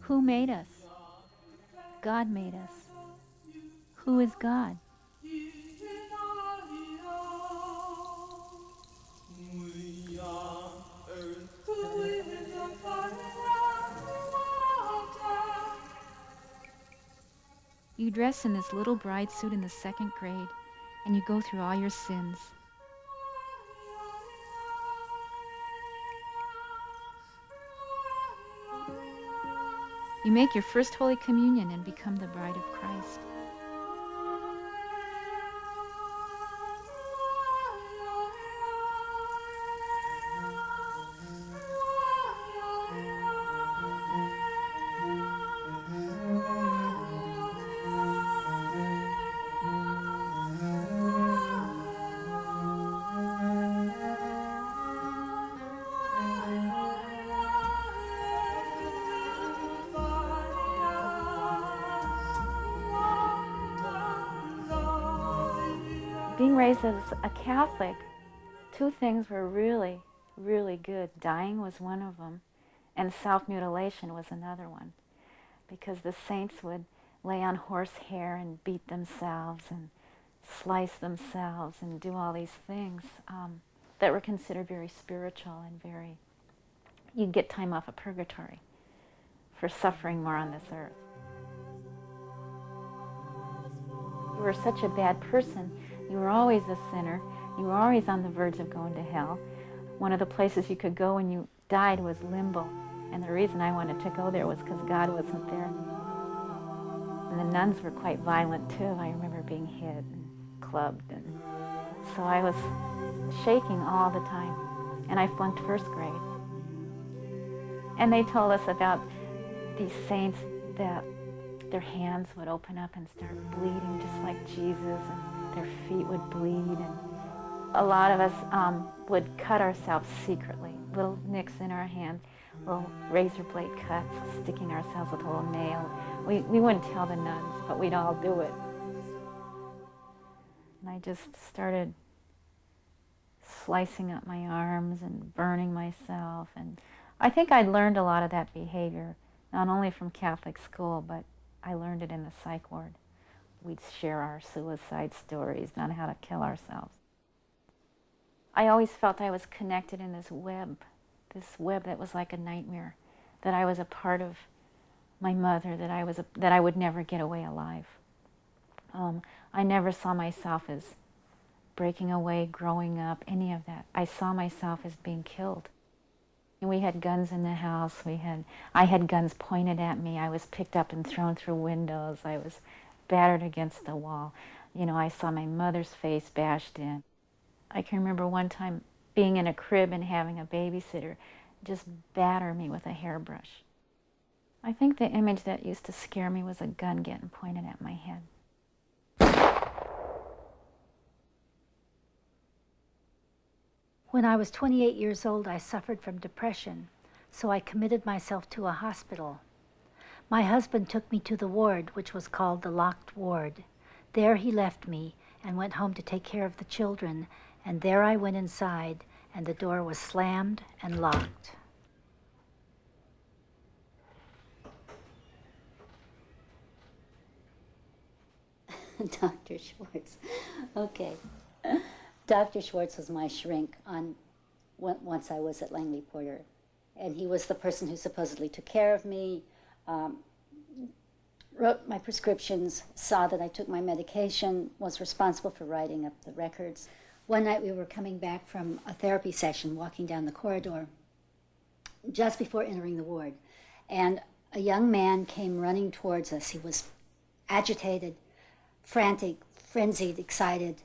Who made us? God made us. Who is God? You dress in this little bride suit in the 2nd grade, and you go through all your sins. You make your first Holy Communion and become the bride of Christ. Being raised as a Catholic, 2 things were really, really good. Dying was one of them, and self-mutilation was another one, because the saints would lay on horsehair and beat themselves and slice themselves and do all these things that were considered very spiritual and very, you'd get time off of purgatory for suffering more on this earth. You were such a bad person. You were always a sinner. You were always on the verge of going to hell. One of the places you could go when you died was limbo. And the reason I wanted to go there was because God wasn't there. And the nuns were quite violent too. I remember being hit and clubbed. And so I was shaking all the time. And I flunked 1st grade. And they told us about these saints that their hands would open up and start bleeding just like Jesus, and their feet would bleed. And a lot of us would cut ourselves secretly, little nicks in our hands, little razor blade cuts, sticking ourselves with a little nail. We wouldn't tell the nuns, but we'd all do it. And I just started slicing up my arms and burning myself. And I think I'd learned a lot of that behavior, not only from Catholic school, but I learned it in the psych ward. We'd share our suicide stories, not how to kill ourselves. I always felt I was connected in this web that was like a nightmare, that I was a part of my mother, that I would never get away alive. I never saw myself as breaking away, growing up, any of that. I saw myself as being killed. And we had guns in the house. I had guns pointed at me. I was picked up and thrown through windows. I was battered against the wall. You know, I saw my mother's face bashed in. I can remember one time being in a crib and having a babysitter just batter me with a hairbrush. I think the image that used to scare me was a gun getting pointed at my head. When I was 28 years old, I suffered from depression, so I committed myself to a hospital. My husband took me to the ward, which was called the locked ward. There he left me and went home to take care of the children, and there I went inside, and the door was slammed and locked. Dr. Schwartz. Okay. Dr. Schwartz was my shrink once I was at Langley Porter. And he was the person who supposedly took care of me, wrote my prescriptions, saw that I took my medication, was responsible for writing up the records. One night we were coming back from a therapy session, walking down the corridor, just before entering the ward. And a young man came running towards us. He was agitated, frantic, frenzied, excited.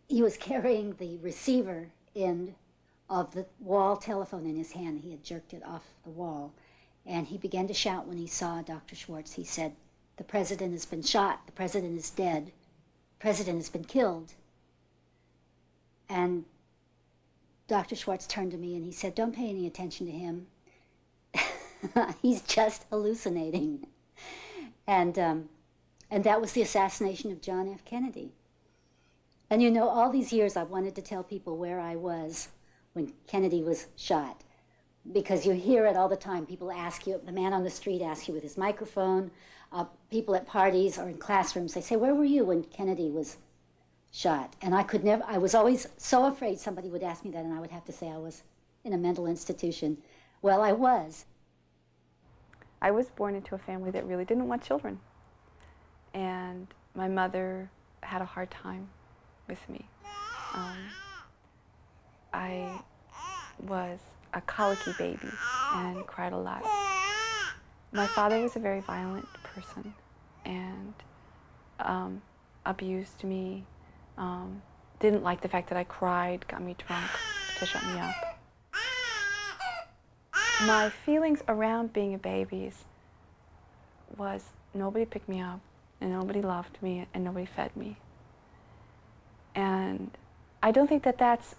He was carrying the receiver end of the wall telephone in his hand. He had jerked it off the wall. And he began to shout when he saw Dr. Schwartz. He said, "The president has been shot. The president is dead. The president has been killed." And Dr. Schwartz turned to me and he said, "Don't pay any attention to him. He's just hallucinating." And that was the assassination of John F. Kennedy. And you know, all these years I've wanted to tell people where I was when Kennedy was shot. because you hear it all the time. People ask you, the man on the street asks you with his microphone, people at parties or in classrooms, they say, where were you when Kennedy was shot? And I was always so afraid somebody would ask me that, and I would have to say I was in a mental institution. Well, I was. I was born into a family that really didn't want children. And my mother had a hard time with me. I was a colicky baby and cried a lot. My father was a very violent person and abused me, didn't like the fact that I cried, got me drunk to shut me up. My feelings around being a baby was nobody picked me up and nobody loved me and nobody fed me. And I don't think that that's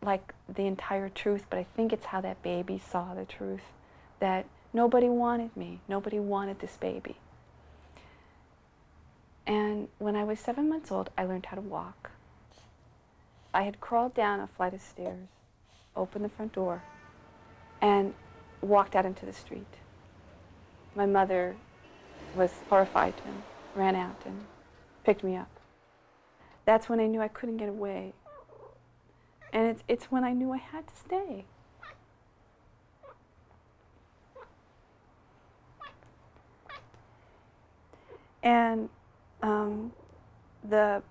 like the entire truth, but I think it's how that baby saw the truth, that nobody wanted me, nobody wanted this baby. And when I was 7 months old, I learned how to walk. I had crawled down a flight of stairs, opened the front door, and walked out into the street. My mother was horrified and ran out and picked me up. That's when I knew I couldn't get away. And it's when I knew I had to stay. And the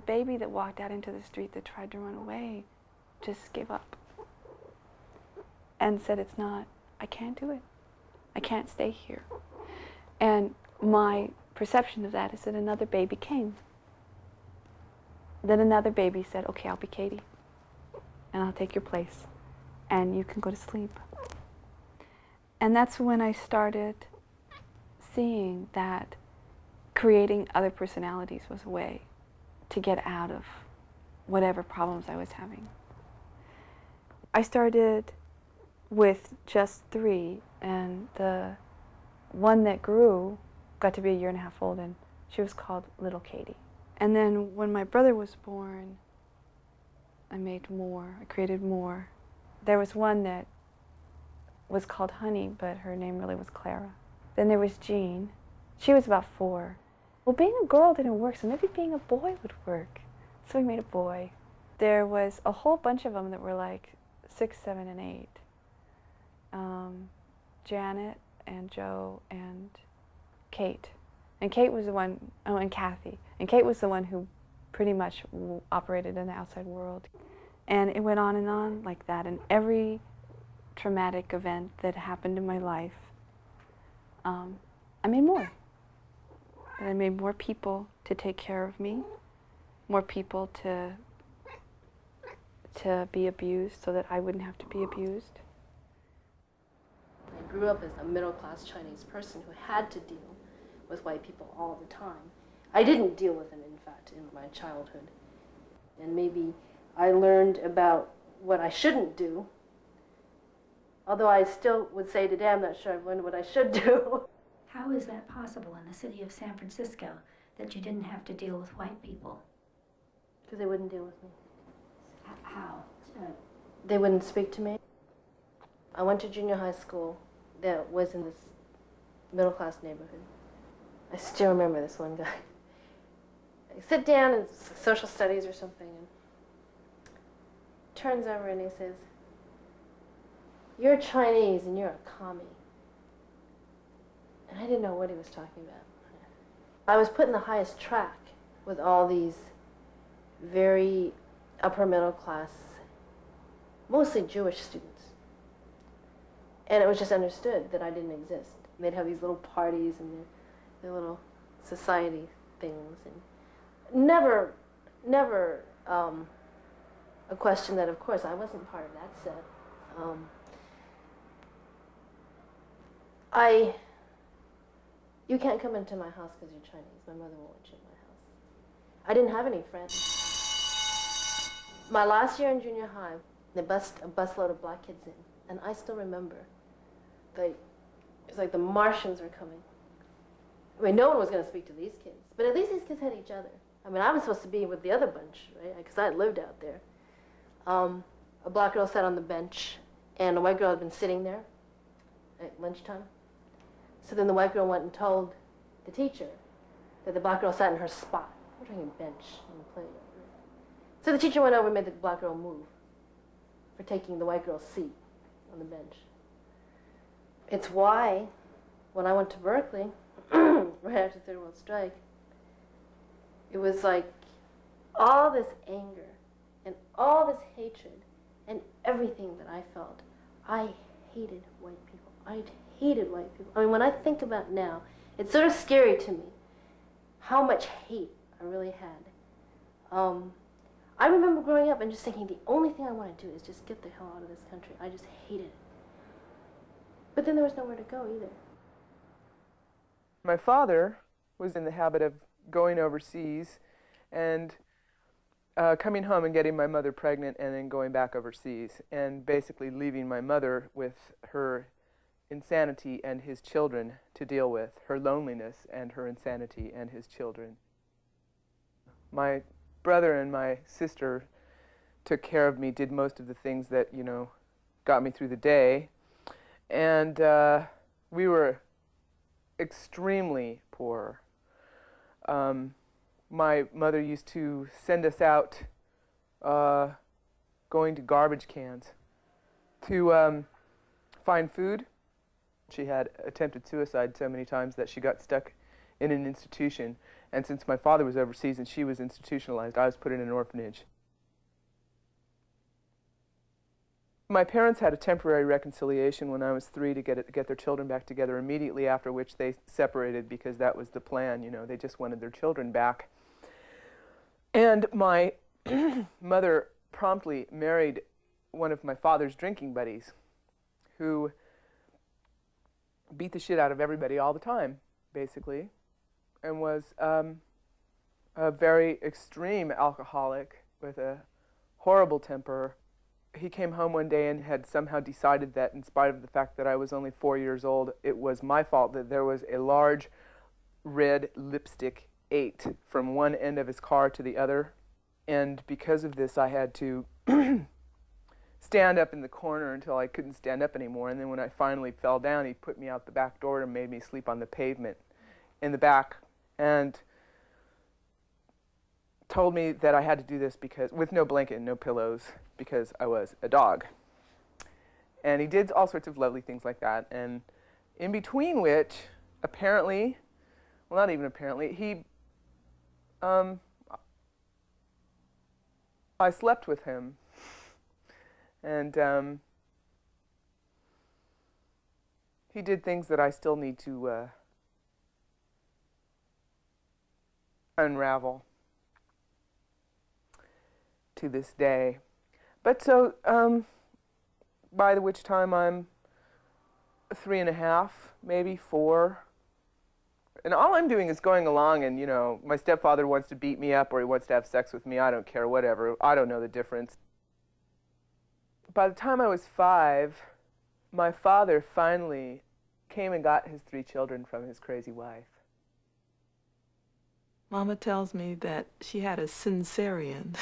baby that walked out into the street that tried to run away just gave up and said, I can't do it. I can't stay here. And my perception of that is that another baby came. Then another baby said, okay, I'll be Katie, and I'll take your place, and you can go to sleep. And that's when I started seeing that creating other personalities was a way to get out of whatever problems I was having. I started with just 3, and the one that grew got to be 1.5 years old, and she was called Little Katie. And then when my brother was born, I made more, I created more. There was one that was called Honey, but her name really was Clara. Then there was Jean. She was about 4. Well, being a girl didn't work, so maybe being a boy would work. So we made a boy. There was a whole bunch of them that were like 6, 7, and 8. Janet and Joe and Kate. And Kate was the one, oh, and Kathy. And Kate was the one who pretty much operated in the outside world. And it went on like that. And every traumatic event that happened in my life, I made more. And I made more people to take care of me, more people to be abused so that I wouldn't have to be abused. I grew up as a middle-class Chinese person who had to deal with white people all the time. I didn't deal with them, in fact, in my childhood. And maybe I learned about what I shouldn't do, although I still would say today I'm not sure I've learned what I should do. How is that possible in the city of San Francisco, that you didn't have to deal with white people? Because they wouldn't deal with me. How? They wouldn't speak to me. I went to junior high school that was in this middle-class neighborhood. I still remember this one guy. I sit down in social studies or something, and turns over and he says, "You're Chinese and you're a commie." And I didn't know what he was talking about. I was put in the highest track with all these very upper middle class, mostly Jewish students. And it was just understood that I didn't exist. They'd have these little parties and their little society things, and never a question that, of course, I wasn't part of that set. You can't come into my house because you're Chinese. My mother won't let you in my house. I didn't have any friends. My last year in junior high, they bussed a busload of black kids in, and I still remember, it's like the Martians were coming. I mean, no one was going to speak to these kids, but at least these kids had each other. I mean, I was supposed to be with the other bunch, right, because I had lived out there. A black girl sat on the bench, and a white girl had been sitting there at lunchtime. So then the white girl went and told the teacher that the black girl sat in her spot. We're talking bench in the playground. So the teacher went over and made the black girl move for taking the white girl's seat on the bench. It's why, when I went to Berkeley, right after the Third World Strike, it was like all this anger and all this hatred and everything that I felt. I hated white people. I hated white people. I mean, when I think about it now, it's sort of scary to me how much hate I really had. I remember growing up and just thinking the only thing I want to do is just get the hell out of this country. I just hated it. But then there was nowhere to go either. My father was in the habit of going overseas and coming home and getting my mother pregnant and then going back overseas and basically leaving my mother with her insanity and his children to deal with, her loneliness and her insanity and his children. My brother and my sister took care of me, did most of the things that, you know, got me through the day. And we were extremely poor. My mother used to send us out going to garbage cans to find food. She had attempted suicide so many times that she got stuck in an institution. And since my father was overseas and she was institutionalized, I was put in an orphanage. My parents had a temporary reconciliation when I was 3 to get their children back together, immediately after which they separated because that was the plan, you know, they just wanted their children back. And my mother promptly married one of my father's drinking buddies who beat the shit out of everybody all the time, basically, and was a very extreme alcoholic with a horrible temper. He came home one day and had somehow decided that, in spite of the fact that I was only 4 years old, it was my fault that there was a large red lipstick 8 from one end of his car to the other. And because of this, I had to stand up in the corner until I couldn't stand up anymore. And then when I finally fell down, he put me out the back door and made me sleep on the pavement in the back. And told me that I had to do this because, with no blanket and no pillows, because I was a dog. And he did all sorts of lovely things like that. And in between which, apparently, well, not even apparently, he, I slept with him. And he did things that I still need to unravel to this day. But so, by which time I'm 3.5, maybe 4. And all I'm doing is going along and, you know, my stepfather wants to beat me up or he wants to have sex with me. I don't care, whatever. I don't know the difference. By the time I was 5, my father finally came and got his 3 children from his crazy wife. Mama tells me that she had a cesarean.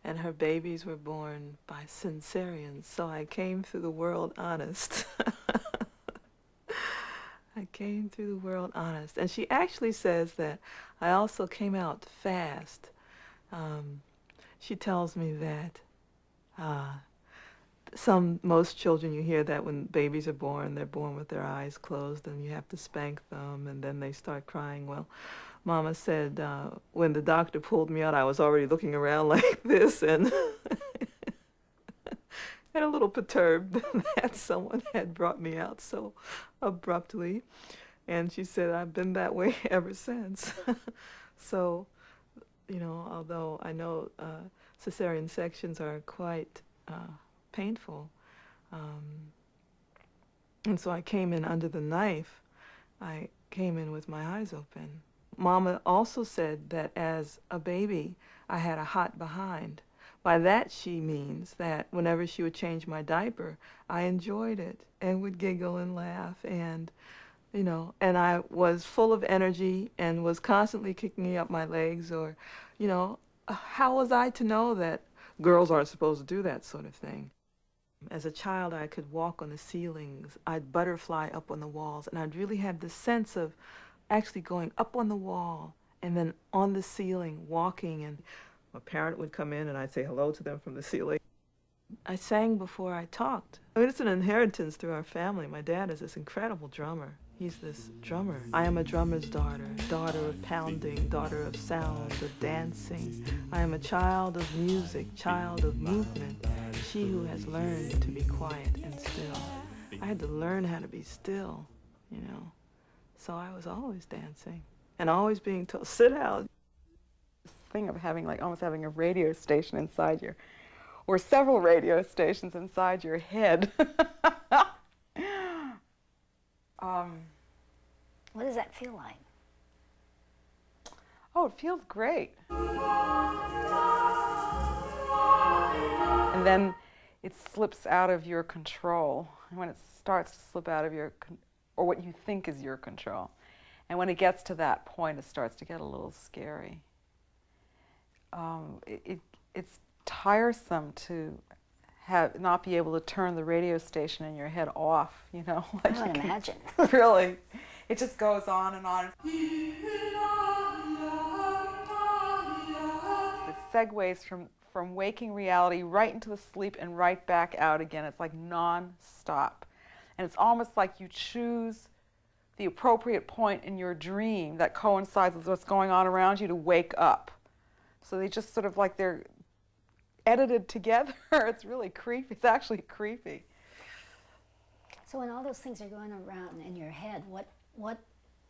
And her babies were born by cesareans, so I came through the world honest. I came through the world honest. And she actually says that I also came out fast. She tells me that most children, you hear that when babies are born, they're born with their eyes closed and you have to spank them and then they start crying. Well, Mama said when the doctor pulled me out, I was already looking around like this and and a little perturbed that someone had brought me out so abruptly. And she said, I've been that way ever since. So, you know, although I know cesarean sections are quite painful, and so I came in under the knife. I came in with my eyes open. Mama also said that as a baby, I had a hot behind. By that she means that whenever she would change my diaper, I enjoyed it and would giggle and laugh and, you know, and I was full of energy and was constantly kicking up my legs or, you know, how was I to know that girls aren't supposed to do that sort of thing? As a child, I could walk on the ceilings. I'd butterfly up on the walls, and I'd really have this sense of actually going up on the wall and then on the ceiling, walking, and a parent would come in and I'd say hello to them from the ceiling. I sang before I talked. I mean, it's an inheritance through our family. My dad is this incredible drummer. He's this drummer. I am a drummer's daughter, daughter of pounding, daughter of sound, of dancing. I am a child of music, child of movement, she who has learned to be quiet and still. I had to learn how to be still, you know. So I was always dancing and always being told, sit down. This thing of having, like, almost having a radio station inside your, or several radio stations inside your head. What does that feel like? Oh, it feels great. And then it slips out of your control. And when it starts to slip out of your, or what you think is your control, and when it gets to that point, it starts to get a little scary. It's tiresome to not be able to turn the radio station in your head off, you know? I can imagine. Really. It just goes on and on. It segues from waking reality right into the sleep and right back out again. It's like non-stop. And it's almost like you choose the appropriate point in your dream that coincides with what's going on around you to wake up. So they just sort of like they're edited together. It's really creepy. It's actually creepy. So when all those things are going around in your head, what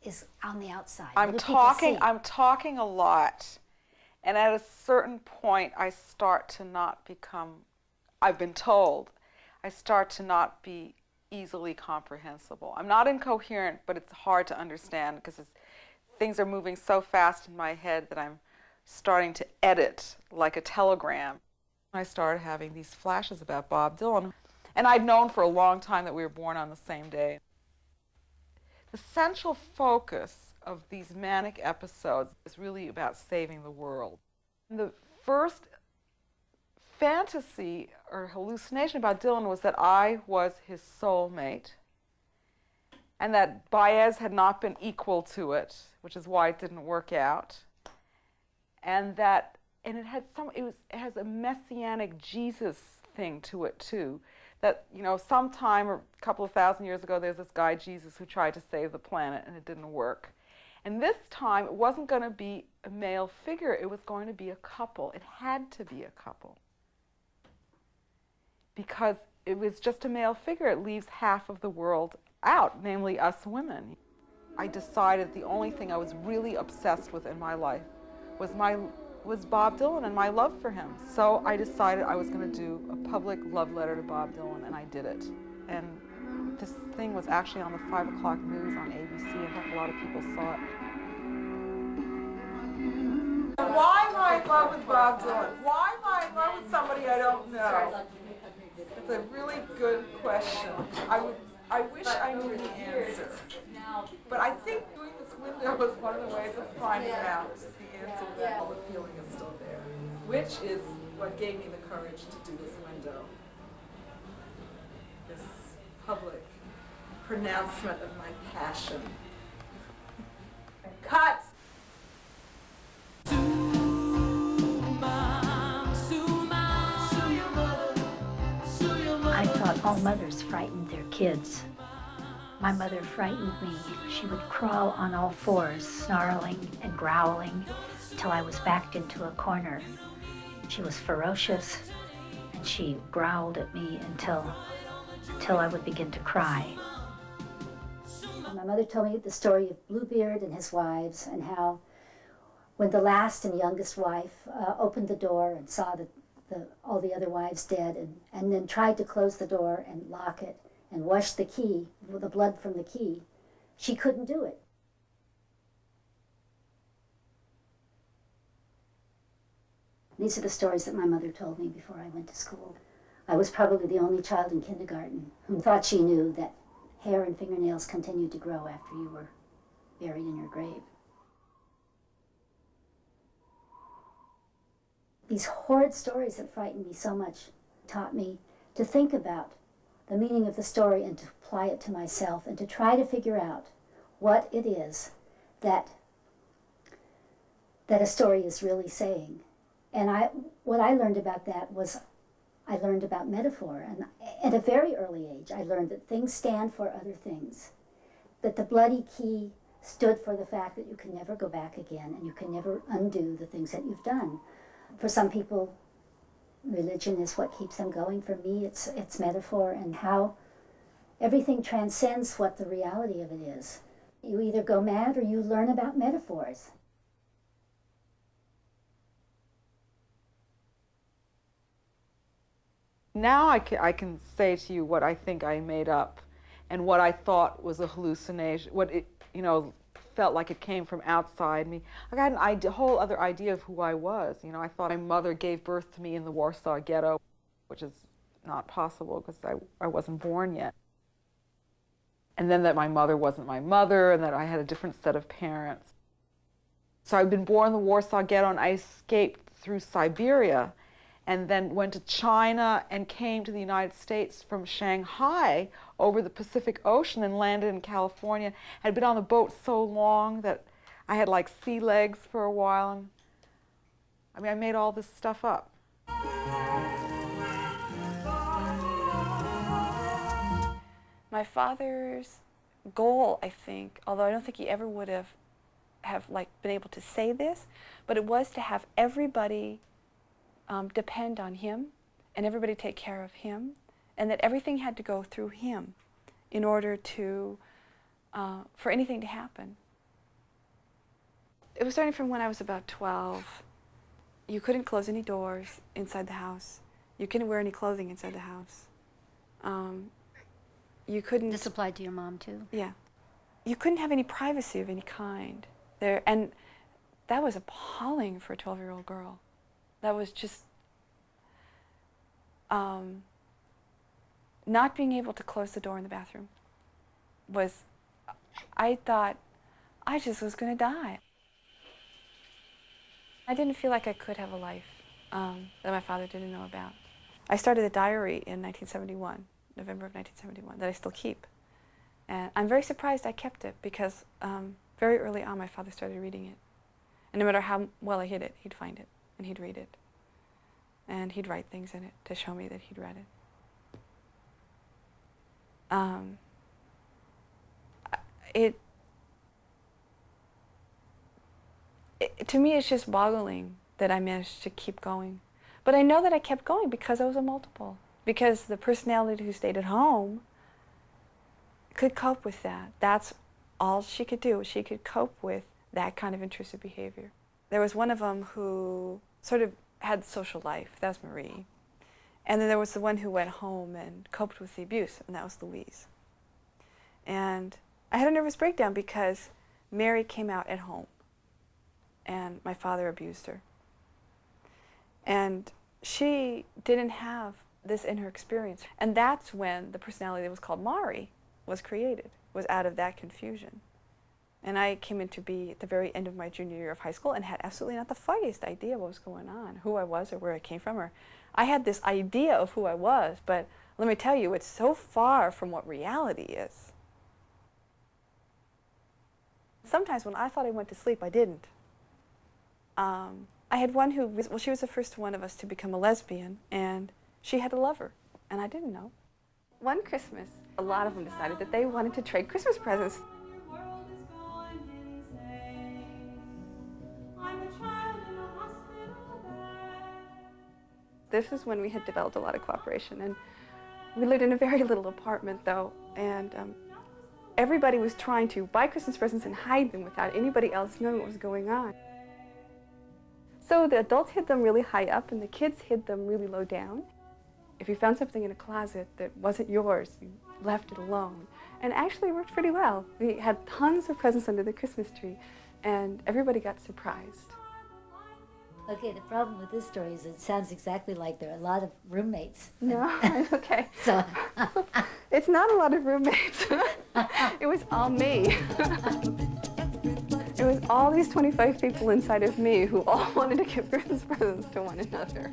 is on the outside? I'm talking a lot. And at a certain point, I start to not become, I've been told, I start to not be easily comprehensible. I'm not incoherent, but it's hard to understand because things are moving so fast in my head that I'm starting to edit like a telegram. I started having these flashes about Bob Dylan. And I'd known for a long time that we were born on the same day. The central focus of these manic episodes is really about saving the world. The first fantasy or hallucination about Dylan was that I was his soulmate and that Baez had not been equal to it, which is why it didn't work out. And it has a messianic Jesus thing to it too. That, you know, sometime or a couple of thousand years ago, there's this guy, Jesus, who tried to save the planet, and it didn't work. And this time, it wasn't going to be a male figure. It was going to be a couple. It had to be a couple. Because it was just a male figure. It leaves half of the world out, namely us women. I decided the only thing I was really obsessed with in my life was Bob Dylan and my love for him. So I decided I was going to do a public love letter to Bob Dylan, and I did it. And this thing was actually on the 5 o'clock news on ABC. I hope a lot of people saw it. Why my love with Bob Dylan? Why my love with somebody I don't know? It's a really good question. I wish I knew the answer. But I think doing this window was one of the ways of finding out the answer that all the feeling is still there, which is what gave me the courage to do this window. This public pronouncement of my passion. Cut! I thought all mothers frightened their kids. My mother frightened me. She would crawl on all fours, snarling and growling, till I was backed into a corner. She was ferocious, and she growled at me until I would begin to cry. My mother told me the story of Bluebeard and his wives, and how when the last and youngest wife opened the door and saw all the other wives dead, and then tried to close the door and lock it and wash the key, the blood from the key, she couldn't do it. These are the stories that my mother told me before I went to school. I was probably the only child in kindergarten who thought she knew that hair and fingernails continued to grow after you were buried in your grave. These horrid stories that frightened me so much taught me to think about the meaning of the story and to apply it to myself and to try to figure out what it is that a story is really saying. And what I learned about that was I learned about metaphor. And at a very early age, I learned that things stand for other things. That the bloody key stood for the fact that you can never go back again and you can never undo the things that you've done. For some people, religion is what keeps them going. For me, it's metaphor and how everything transcends what the reality of it is. You either go mad or you learn about metaphors. Now I can say to you what I think I made up and what I thought was a hallucination, what it, felt like it came from outside me. I got a whole other idea of who I was. I thought my mother gave birth to me in the Warsaw Ghetto, which is not possible because I wasn't born yet. And then that my mother wasn't my mother and that I had a different set of parents. So I'd been born in the Warsaw Ghetto and I escaped through Siberia and then went to China and came to the United States from Shanghai over the Pacific Ocean and landed in California. I'd been on the boat so long that I had like sea legs for a while. And, I made all this stuff up. My father's goal, I think, although I don't think he ever would have been able to say this, but it was to have everybody depend on him and everybody take care of him, and that everything had to go through him in order to, for anything to happen. It was starting from when I was about 12. You couldn't close any doors inside the house. You couldn't wear any clothing inside the house. You couldn't... This applied to your mom too? Yeah. You couldn't have any privacy of any kind there, and that was appalling for a 12-year-old girl. That was just not being able to close the door in the bathroom was, I thought I just was going to die. I didn't feel like I could have a life that my father didn't know about. I started a diary in 1971, November of 1971, that I still keep. And I'm very surprised I kept it because very early on my father started reading it. And no matter how well I hid it, he'd find it and he'd read it. And he'd write things in it to show me that he'd read it. To me, it's just boggling that I managed to keep going. But I know that I kept going because I was a multiple. Because the personality who stayed at home could cope with that. That's all she could do. She could cope with that kind of intrusive behavior. There was one of them who sort of had social life. That was Marie. And then there was the one who went home and coped with the abuse, and that was Louise. And I had a nervous breakdown because Mary came out at home, and my father abused her. And she didn't have this in her experience. And that's when the personality that was called Mari was created, was out of that confusion. And I came in to be at the very end of my junior year of high school and had absolutely not the foggiest idea what was going on, who I was or where I came from. Or I had this idea of who I was, but let me tell you, it's so far from what reality is. Sometimes when I thought I went to sleep, I didn't. I had one who, well, she was the first one of us to become a lesbian, and she had a lover, and I didn't know. One Christmas, a lot of them decided that they wanted to trade Christmas presents. This is when we had developed a lot of cooperation, and we lived in a very little apartment, though, and everybody was trying to buy Christmas presents and hide them without anybody else knowing what was going on. So the adults hid them really high up, and the kids hid them really low down. If you found something in a closet that wasn't yours, you left it alone. And actually it worked pretty well. We had tons of presents under the Christmas tree, and everybody got surprised. Okay, the problem with this story is it sounds exactly like there are a lot of roommates. No, okay. So it's not a lot of roommates. It was all me. It was all these 25 people inside of me who all wanted to give Christmas presents to one another.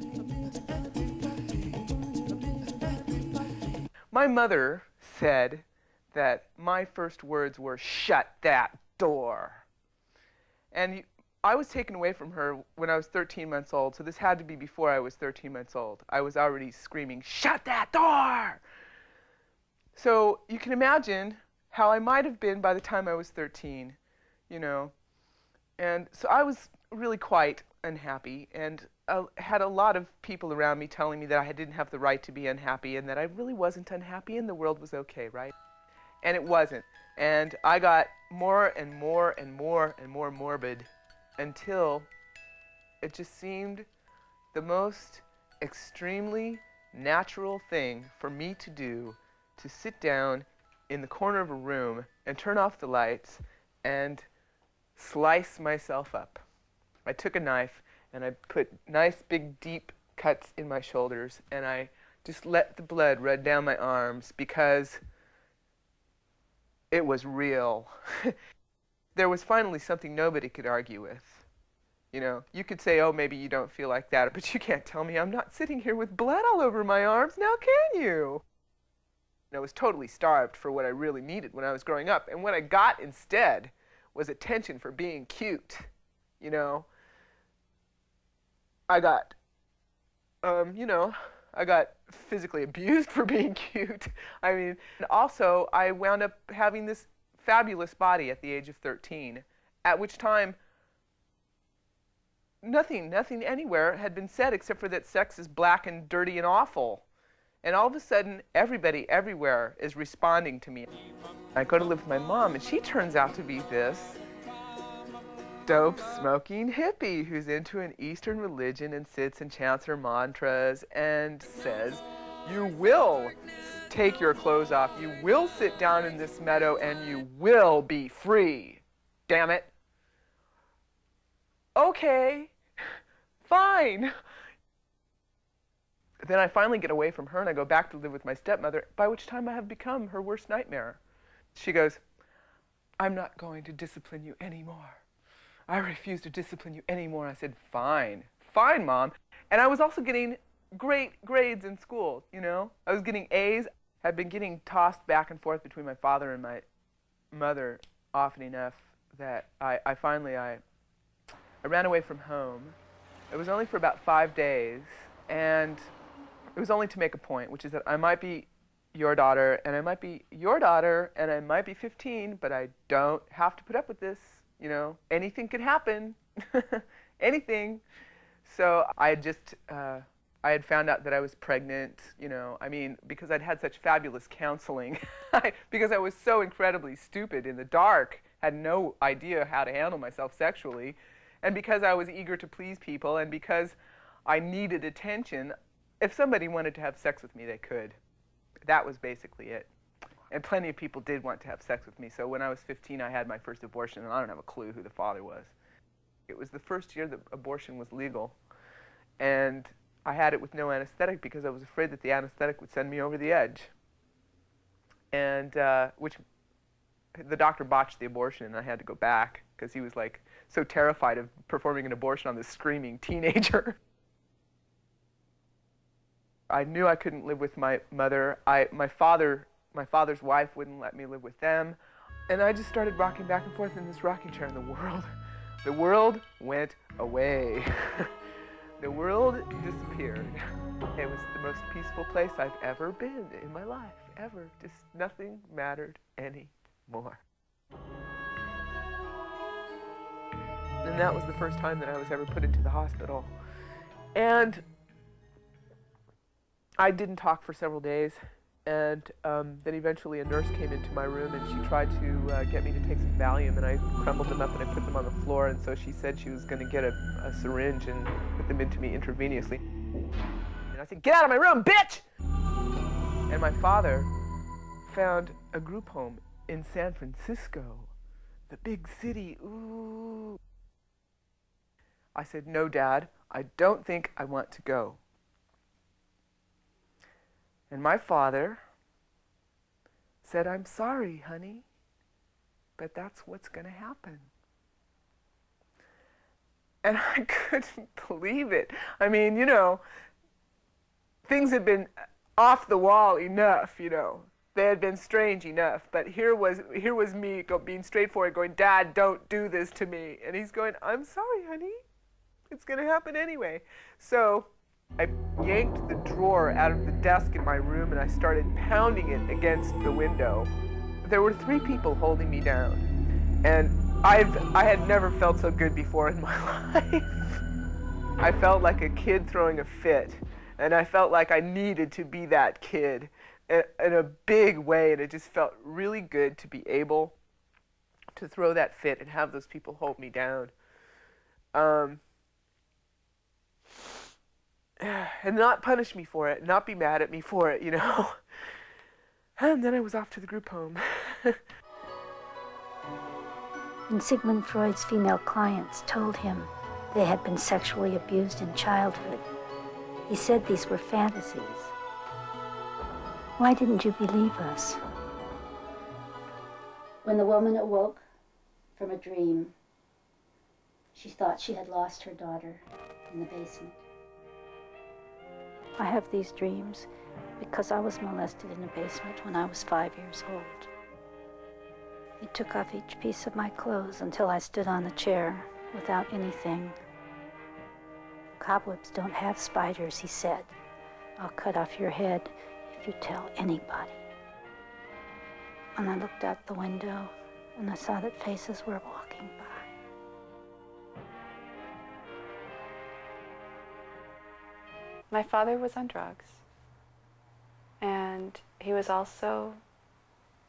My mother said that my first words were, "Shut that door." And I was taken away from her when I was 13 months old, so this had to be before I was 13 months old. I was already screaming, "Shut that door!" So you can imagine how I might have been by the time I was 13, you know. And so I was really quite unhappy, and had a lot of people around me telling me that I didn't have the right to be unhappy, and that I really wasn't unhappy, and the world was okay, right? And it wasn't. And I got more and more and more and more morbid until it just seemed the most extremely natural thing for me to do, to sit down in the corner of a room and turn off the lights and slice myself up. I took a knife and I put nice big deep cuts in my shoulders, and I just let the blood run down my arms because it was real. There was finally something nobody could argue with. You know, you could say, oh, maybe you don't feel like that, but you can't tell me I'm not sitting here with blood all over my arms, now can you? And I was totally starved for what I really needed when I was growing up, and what I got instead was attention for being cute, you know. I got, you know, I got physically abused for being cute. I mean, and also I wound up having this fabulous body at the age of 13, at which time nothing anywhere had been said except for that sex is black and dirty and awful. And all of a sudden, everybody everywhere is responding to me. I go to live with my mom, and she turns out to be this dope-smoking hippie who's into an Eastern religion and sits and chants her mantras and says, you will take your clothes off, you will sit down in this meadow, and you will be free. Damn it. Okay, fine. Then I finally get away from her and I go back to live with my stepmother, by which time I have become her worst nightmare. She goes, I'm not going to discipline you anymore. I refuse to discipline you anymore. I said, fine, fine, Mom. And I was also getting great grades in school, you know. I was getting A's. I'd been getting tossed back and forth between my father and my mother often enough that I finally ran away from home. It was only for about 5 days, and it was only to make a point, which is that I might be your daughter, and I might be your daughter, and I might be 15, but I don't have to put up with this. You know, anything could happen, anything. So I had found out that I was pregnant, you know, I mean, because I'd had such fabulous counseling, because I was so incredibly stupid in the dark, had no idea how to handle myself sexually, and because I was eager to please people, and because I needed attention. If somebody wanted to have sex with me, they could. That was basically it. And plenty of people did want to have sex with me. So when I was 15, I had my first abortion, and I don't have a clue who the father was. It was the first year that abortion was legal. And I had it with no anesthetic because I was afraid that the anesthetic would send me over the edge. And which the doctor botched the abortion, and I had to go back because he was like so terrified of performing an abortion on this screaming teenager. I knew I couldn't live with my mother. My father's wife wouldn't let me live with them. And I just started rocking back and forth in this rocking chair, and the world went away. The world disappeared. It was the most peaceful place I've ever been in my life, ever. Just nothing mattered anymore. And that was the first time that I was ever put into the hospital. And I didn't talk for several days, and then eventually a nurse came into my room and she tried to get me to take some Valium, and I crumbled them up and I put them on the floor, and so she said she was going to get a syringe and put them into me intravenously. And I said, get out of my room, bitch! And my father found a group home in San Francisco, the big city, ooh. I said, no, Dad, I don't think I want to go. And my father said, I'm sorry, honey, but that's what's going to happen. And I couldn't believe it. I mean, you know, things had been off the wall enough, you know. They had been strange enough, but here was me being straightforward, going, Dad, don't do this to me. And he's going, I'm sorry, honey. It's going to happen anyway. So I yanked the drawer out of the desk in my room and I started pounding it against the window. There were 3 people holding me down. And I had never felt so good before in my life. I felt like a kid throwing a fit. And I felt like I needed to be that kid in a big way. And it just felt really good to be able to throw that fit and have those people hold me down. And not punish me for it, not be mad at me for it, you know. And then I was off to the group home. When Sigmund Freud's female clients told him they had been sexually abused in childhood, he said these were fantasies. Why didn't you believe us? When the woman awoke from a dream, she thought she had lost her daughter in the basement. I have these dreams because I was molested in a basement when I was 5 years old. He took off each piece of my clothes until I stood on the chair without anything. Cobwebs don't have spiders, he said. I'll cut off your head if you tell anybody. And I looked out the window and I saw that faces were walking by. My father was on drugs, and he was also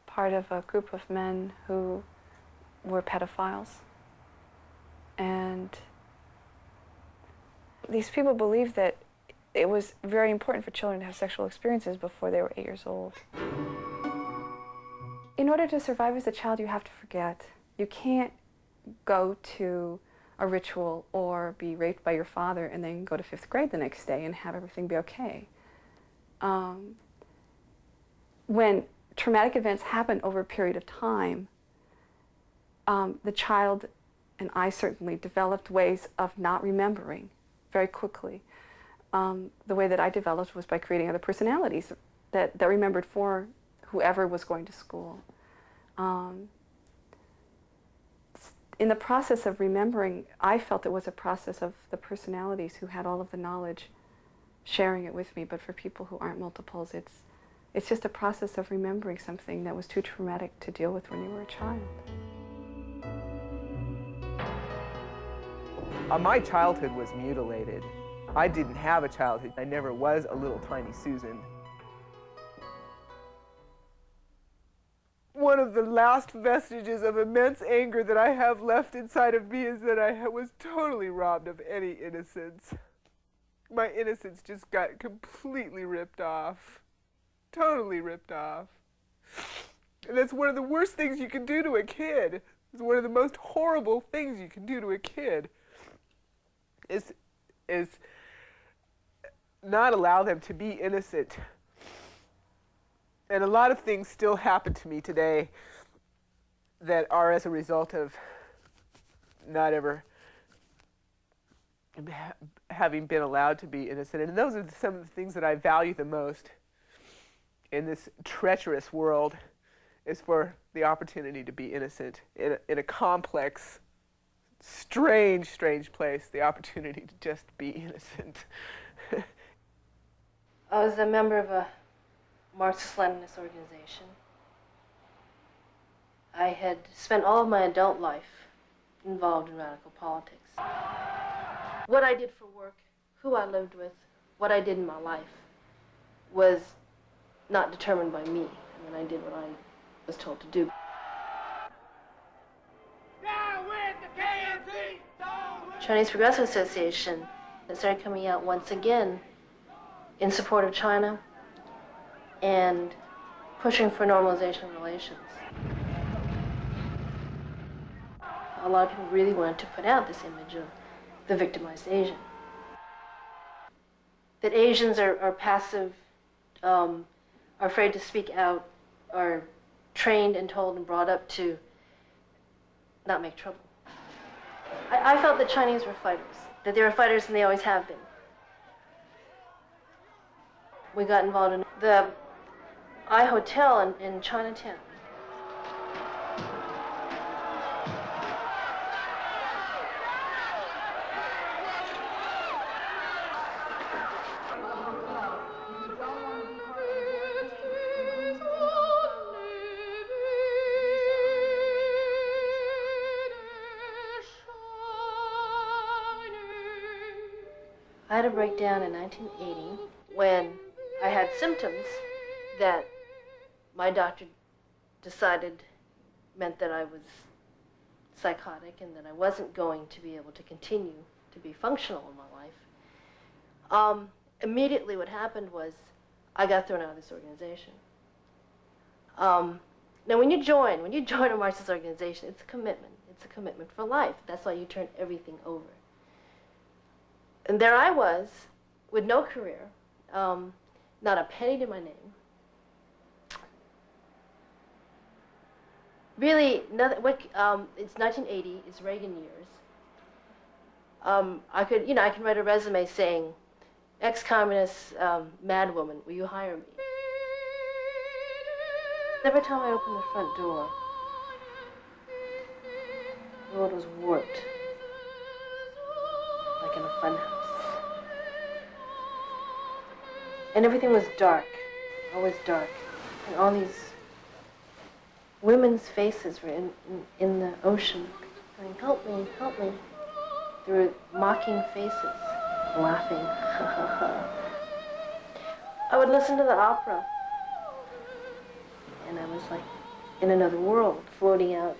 part of a group of men who were pedophiles. And these people believed that it was very important for children to have sexual experiences before they were 8 years old. In order to survive as a child, you have to forget. You can't go to a ritual or be raped by your father and then go to 5th grade the next day and have everything be okay. When traumatic events happen over a period of time, the child, and I certainly, developed ways of not remembering very quickly. The way that I developed was by creating other personalities that remembered for whoever was going to school. In the process of remembering, I felt it was a process of the personalities who had all of the knowledge sharing it with me, but for people who aren't multiples, it's just a process of remembering something that was too traumatic to deal with when you were a child. My childhood was mutilated. I didn't have a childhood. I never was a little tiny Susan. One of the last vestiges of immense anger that I have left inside of me is that I was totally robbed of any innocence. My innocence just got completely ripped off. Totally ripped off. And that's one of the worst things you can do to a kid. It's one of the most horrible things you can do to a kid. Is not allow them to be innocent. And a lot of things still happen to me today that are as a result of not ever having been allowed to be innocent. And those are some of the things that I value the most in this treacherous world, is for the opportunity to be innocent in a complex, strange place, the opportunity to just be innocent. I was a member of a Marxist-Leninist organization. I had spent all of my adult life involved in radical politics. What I did for work, who I lived with, what I did in my life was not determined by me. I mean, I did what I was told to do. Chinese Progressive Association started coming out once again in support of China and pushing for normalization of relations. A lot of people really wanted to put out this image of the victimized Asian. That Asians are passive, are afraid to speak out, are trained and told and brought up to not make trouble. I felt that Chinese were fighters, that they were fighters and they always have been. we got involved in the I-Hotel in Chinatown. I had a breakdown in 1980 when I had symptoms that my doctor decided meant that I was psychotic and that I wasn't going to be able to continue to be functional in my life. Immediately what happened was I got thrown out of this organization. Now when you join a Marxist organization, it's a commitment. It's a commitment for life. That's why you turn everything over. And there I was, with no career, not a penny to my name. Really, nothing. It's 1980. It's Reagan years. I can write a resume saying, "Ex-communist madwoman, will you hire me?" Every time I opened the front door, the world was warped, like in a funhouse. And everything was dark, always dark. And all these women's faces were in the ocean, going, "Help me, help me." They were mocking faces, laughing. I would listen to the opera, and I was like in another world, floating out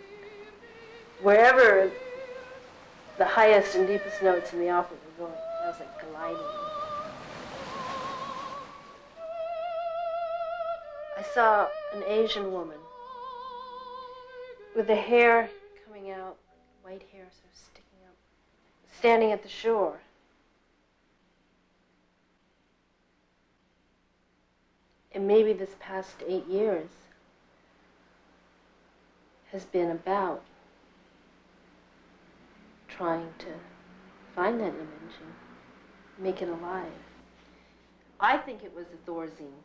wherever the highest and deepest notes in the opera were going. I was like gliding. I saw an Asian woman with the hair coming out, white hair sort of sticking up, standing at the shore. And maybe this past 8 years has been about trying to find that image and make it alive. I think it was the Thorazine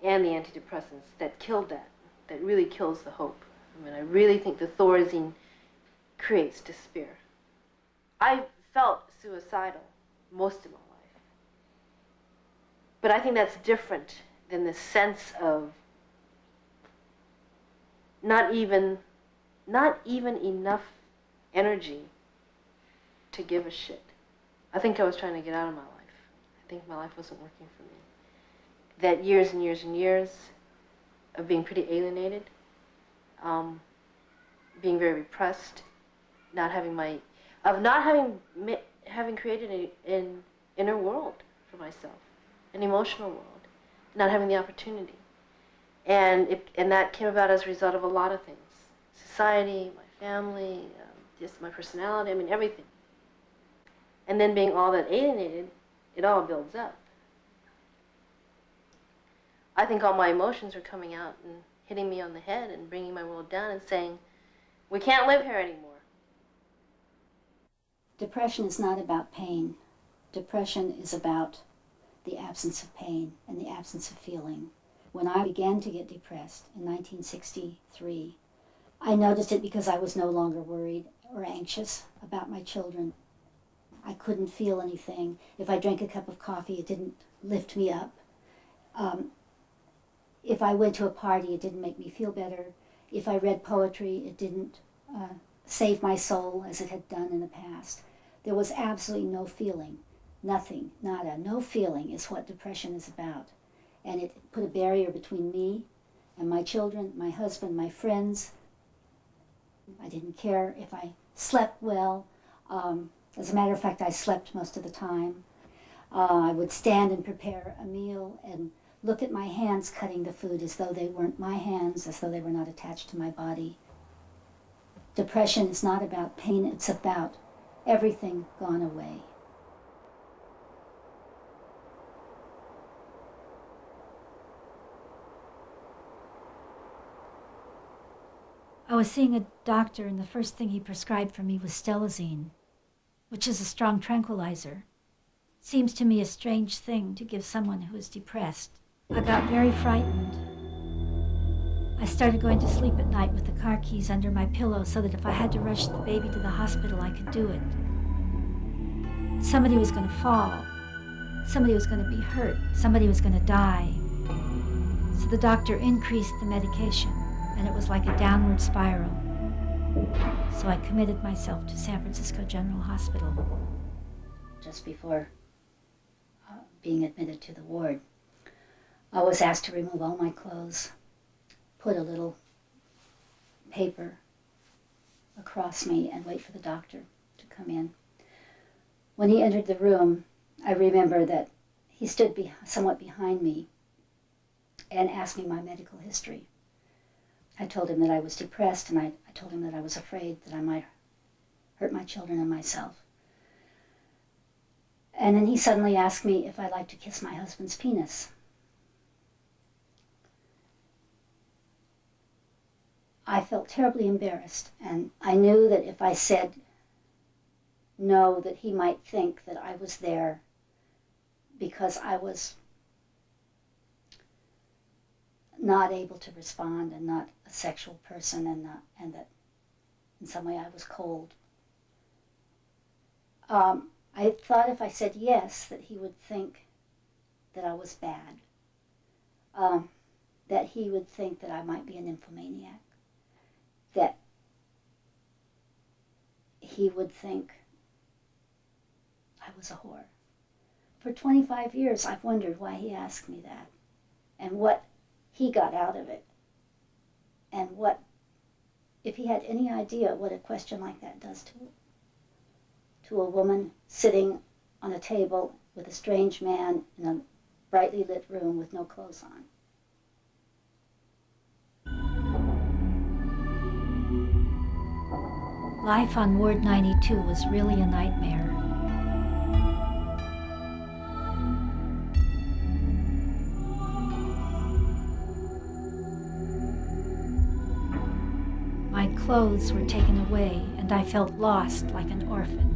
and the antidepressants that killed that really kills the hope. I mean, I really think the Thorazine creates despair. I felt suicidal most of my life. But I think that's different than the sense of not even enough energy to give a shit. I think I was trying to get out of my life. I think my life wasn't working for me. That years and years and years of being pretty alienated, being very repressed, having created an inner world for myself, an emotional world, not having the opportunity. And that came about as a result of a lot of things. Society, my family, just my personality, I mean everything. And then being all that alienated, it all builds up. I think all my emotions are coming out and hitting me on the head and bringing my world down and saying, we can't live here anymore. Depression is not about pain. Depression is about the absence of pain and the absence of feeling. When I began to get depressed in 1963, I noticed it because I was no longer worried or anxious about my children. I couldn't feel anything. If I drank a cup of coffee, it didn't lift me up. If I went to a party, it didn't make me feel better. If I read poetry, it didn't save my soul as it had done in the past. There was absolutely no feeling, nothing, nada. No feeling is what depression is about. And it put a barrier between me and my children, my husband, my friends. I didn't care if I slept well. As a matter of fact, I slept most of the time. I would stand and prepare a meal and look at my hands cutting the food as though they weren't my hands, as though they were not attached to my body. Depression is not about pain, it's about everything gone away. I was seeing a doctor, and the first thing he prescribed for me was Stelazine, which is a strong tranquilizer. It seems to me a strange thing to give someone who is depressed. I got very frightened. I started going to sleep at night with the car keys under my pillow so that if I had to rush the baby to the hospital, I could do it. Somebody was going to fall. Somebody was going to be hurt. Somebody was going to die. So the doctor increased the medication, and it was like a downward spiral. So I committed myself to San Francisco General Hospital. Just before being admitted to the ward, I was asked to remove all my clothes, put a little paper across me, and wait for the doctor to come in. When he entered the room, I remember that he stood somewhat behind me and asked me my medical history. I told him that I was depressed, and I told him that I was afraid that I might hurt my children and myself. And then he suddenly asked me if I'd like to kiss my husband's penis. I felt terribly embarrassed, and I knew that if I said no, that he might think that I was there because I was not able to respond and not a sexual person, and that in some way I was cold. I thought if I said yes, that he would think that I was bad, that he would think that I might be an nymphomaniac, that he would think I was a whore. For 25 years, I've wondered why he asked me that, and what he got out of it, and what, if he had any idea what a question like that does to a woman sitting on a table with a strange man in a brightly lit room with no clothes on. Life on Ward 92 was really a nightmare. My clothes were taken away, and I felt lost like an orphan.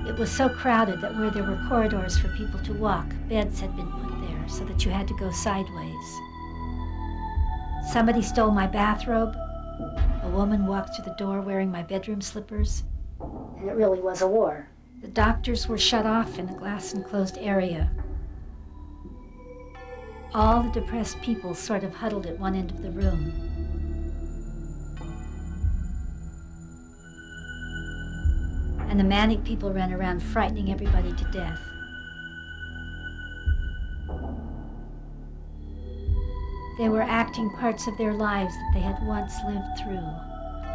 It was so crowded that where there were corridors for people to walk, beds had been put there so that you had to go sideways. Somebody stole my bathrobe. A woman walked through the door wearing my bedroom slippers. And it really was a war. The doctors were shut off in a glass-enclosed area. All the depressed people sort of huddled at one end of the room. And the manic people ran around frightening everybody to death. They were acting parts of their lives that they had once lived through,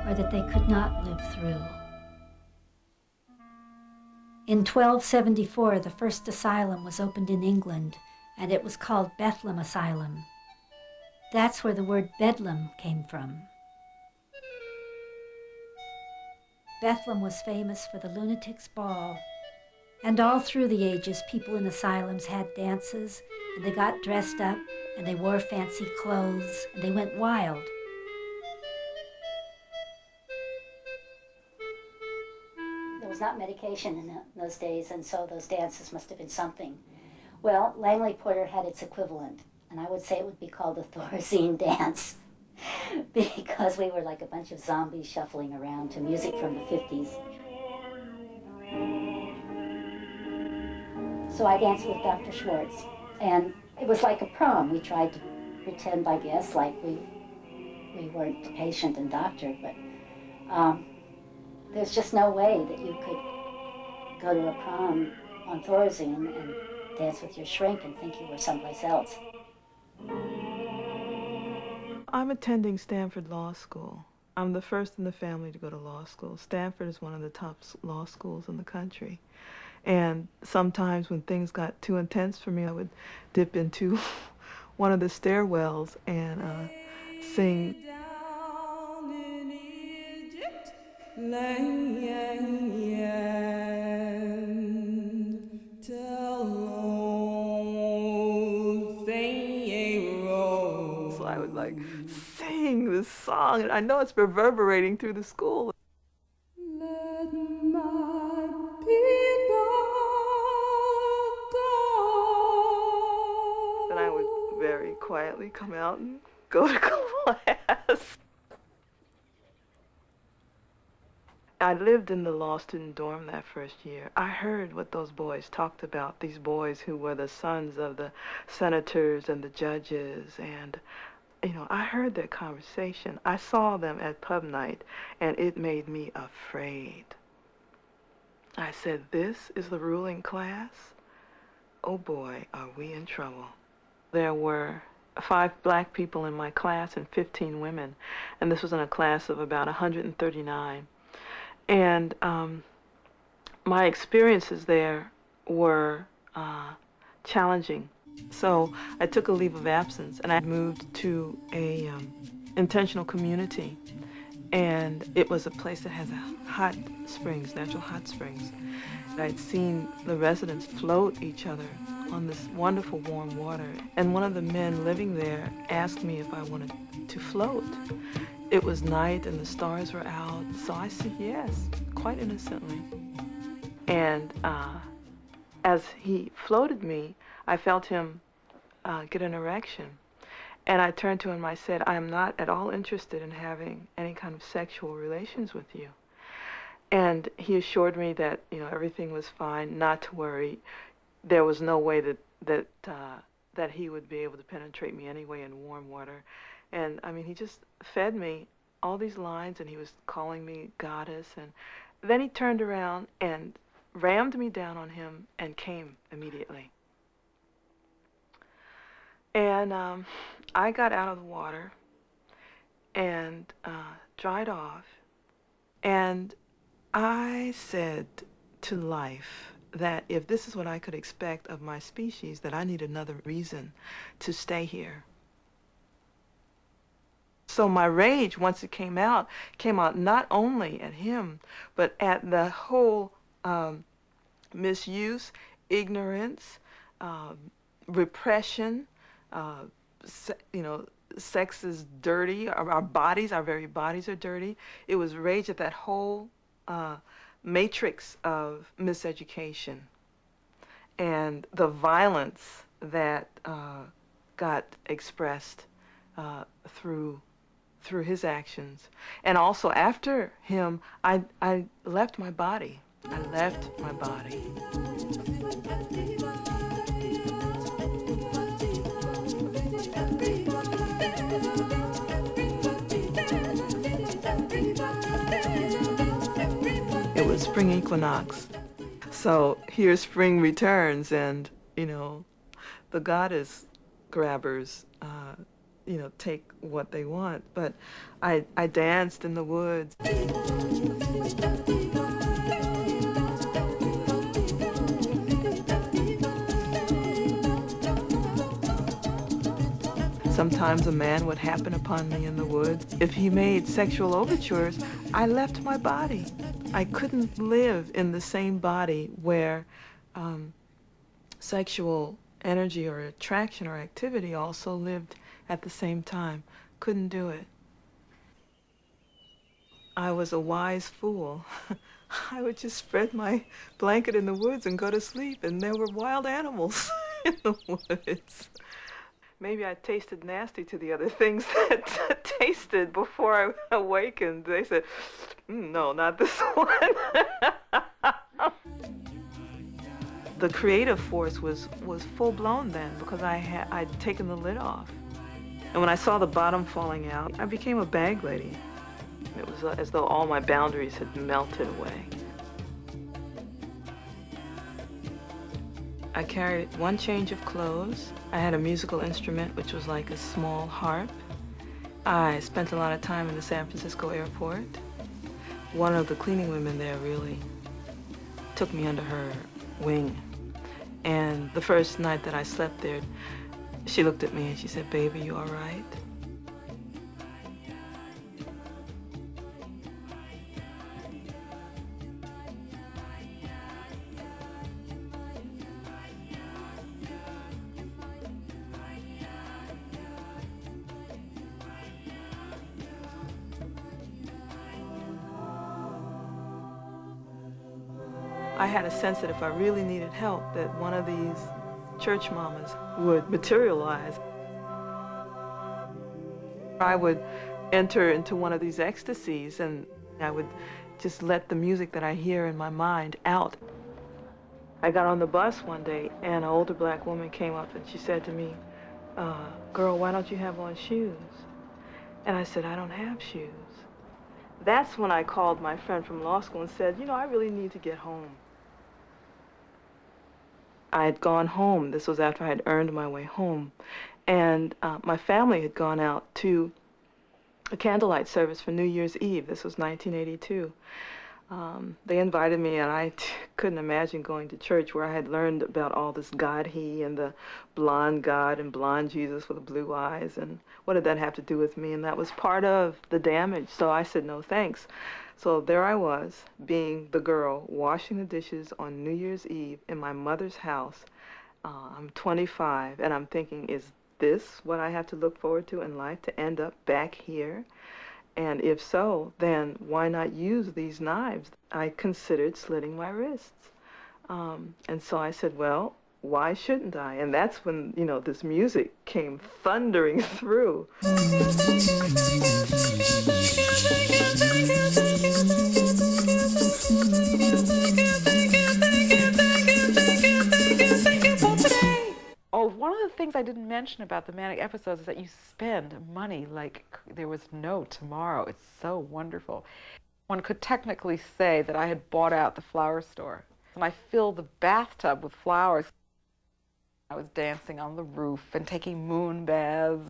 or that they could not live through. In 1274, the first asylum was opened in England, and it was called Bethlehem Asylum. That's where the word Bedlam came from. Bethlehem was famous for the Lunatics' Ball, and all through the ages, people in asylums had dances, and they got dressed up, and they wore fancy clothes, and they went wild. There was not medication in those days, and so those dances must have been something. Well, Langley Porter had its equivalent, and I would say it would be called the Thorazine dance, because we were like a bunch of zombies shuffling around to music from the 50s. So I danced with Dr. Schwartz, and it was like a prom. We tried to pretend, I guess, like we weren't patient and doctor, but there's just no way that you could go to a prom on Thorazine and dance with your shrink and think you were someplace else. I'm attending Stanford Law School. I'm the first in the family to go to law school. Stanford is one of the top law schools in the country. And sometimes when things got too intense for me, I would dip into one of the stairwells and sing. So I would like sing this song, and I know it's reverberating through the school. Let quietly come out and go to class. I lived in the law student dorm that first year. I heard what those boys talked about, these boys who were the sons of the senators and the judges, and you know, I heard their conversation. I saw them at pub night, and it made me afraid. I said, this is the ruling class? Oh boy, are we in trouble. There were 5 black people in my class and 15 women, and this was in a class of about 139. And my experiences there were challenging. So I took a leave of absence and I moved to a intentional community, and it was a place that has hot springs, natural hot springs. And I'd seen the residents float each other on this wonderful warm water, and one of the men living there asked me if I wanted to float. It was night and the stars were out, so I said yes, quite innocently. And as he floated me, I felt him get an erection. And I turned to him and I said, I am not at all interested in having any kind of sexual relations with you. And he assured me that, you know, everything was fine, not to worry. There was no way that he would be able to penetrate me anyway in warm water. And I mean, he just fed me all these lines, and he was calling me goddess. And then he turned around and rammed me down on him and came immediately. And I got out of the water and dried off. And I said to life that if this is what I could expect of my species, that I need another reason to stay here. So my rage, once it came out not only at him, but at the whole misuse, ignorance, repression. You know, sex is dirty. Our bodies, our very bodies are dirty. It was rage at that whole matrix of miseducation and the violence that got expressed through his actions. And also after him, I left my body. I left my body. It was spring equinox. So here spring returns, and, you know, the goddess grabbers, you know, take what they want. But I danced in the woods. Sometimes a man would happen upon me in the woods. If he made sexual overtures, I left my body. I couldn't live in the same body where sexual energy or attraction or activity also lived at the same time. Couldn't do it. I was a wise fool. I would just spread my blanket in the woods and go to sleep, and there were wild animals in the woods. Maybe I tasted nasty to the other things that tasted before I awakened. They said, no, not this one. The creative force was full-blown then, because I'd taken the lid off. And when I saw the bottom falling out, I became a bag lady. It was as though all my boundaries had melted away. I carried one change of clothes. I had a musical instrument, which was like a small harp. I spent a lot of time in the San Francisco airport. One of the cleaning women there really took me under her wing. And the first night that I slept there, she looked at me and she said, "Baby, you all right?" I had a sense that if I really needed help, that one of these church mamas would materialize. I would enter into one of these ecstasies, and I would just let the music that I hear in my mind out. I got on the bus one day, and an older black woman came up and she said to me, "Girl, why don't you have on shoes?" And I said, "I don't have shoes." That's when I called my friend from law school and said, "You know, I really need to get home." I had gone home. This was after I had earned my way home. And my family had gone out to a candlelight service for New Year's Eve. This was 1982. They invited me, and I couldn't imagine going to church where I had learned about all this God, He, and the blonde God and blonde Jesus with blue eyes, and what did that have to do with me? And that was part of the damage, so I said no thanks. So there I was, being the girl washing the dishes on New Year's Eve in my mother's house. I'm 25, and I'm thinking, is this what I have to look forward to in life, to end up back here? And if so, then why not use these knives? I considered slitting my wrists. And so I said, well, why shouldn't I? And that's when, you know, this music came thundering through. Oh, one of the things I didn't mention about the manic episodes is that you spend money like there was no tomorrow. It's so wonderful. One could technically say that I had bought out the flower store, and I filled the bathtub with flowers. I was dancing on the roof and taking moon baths.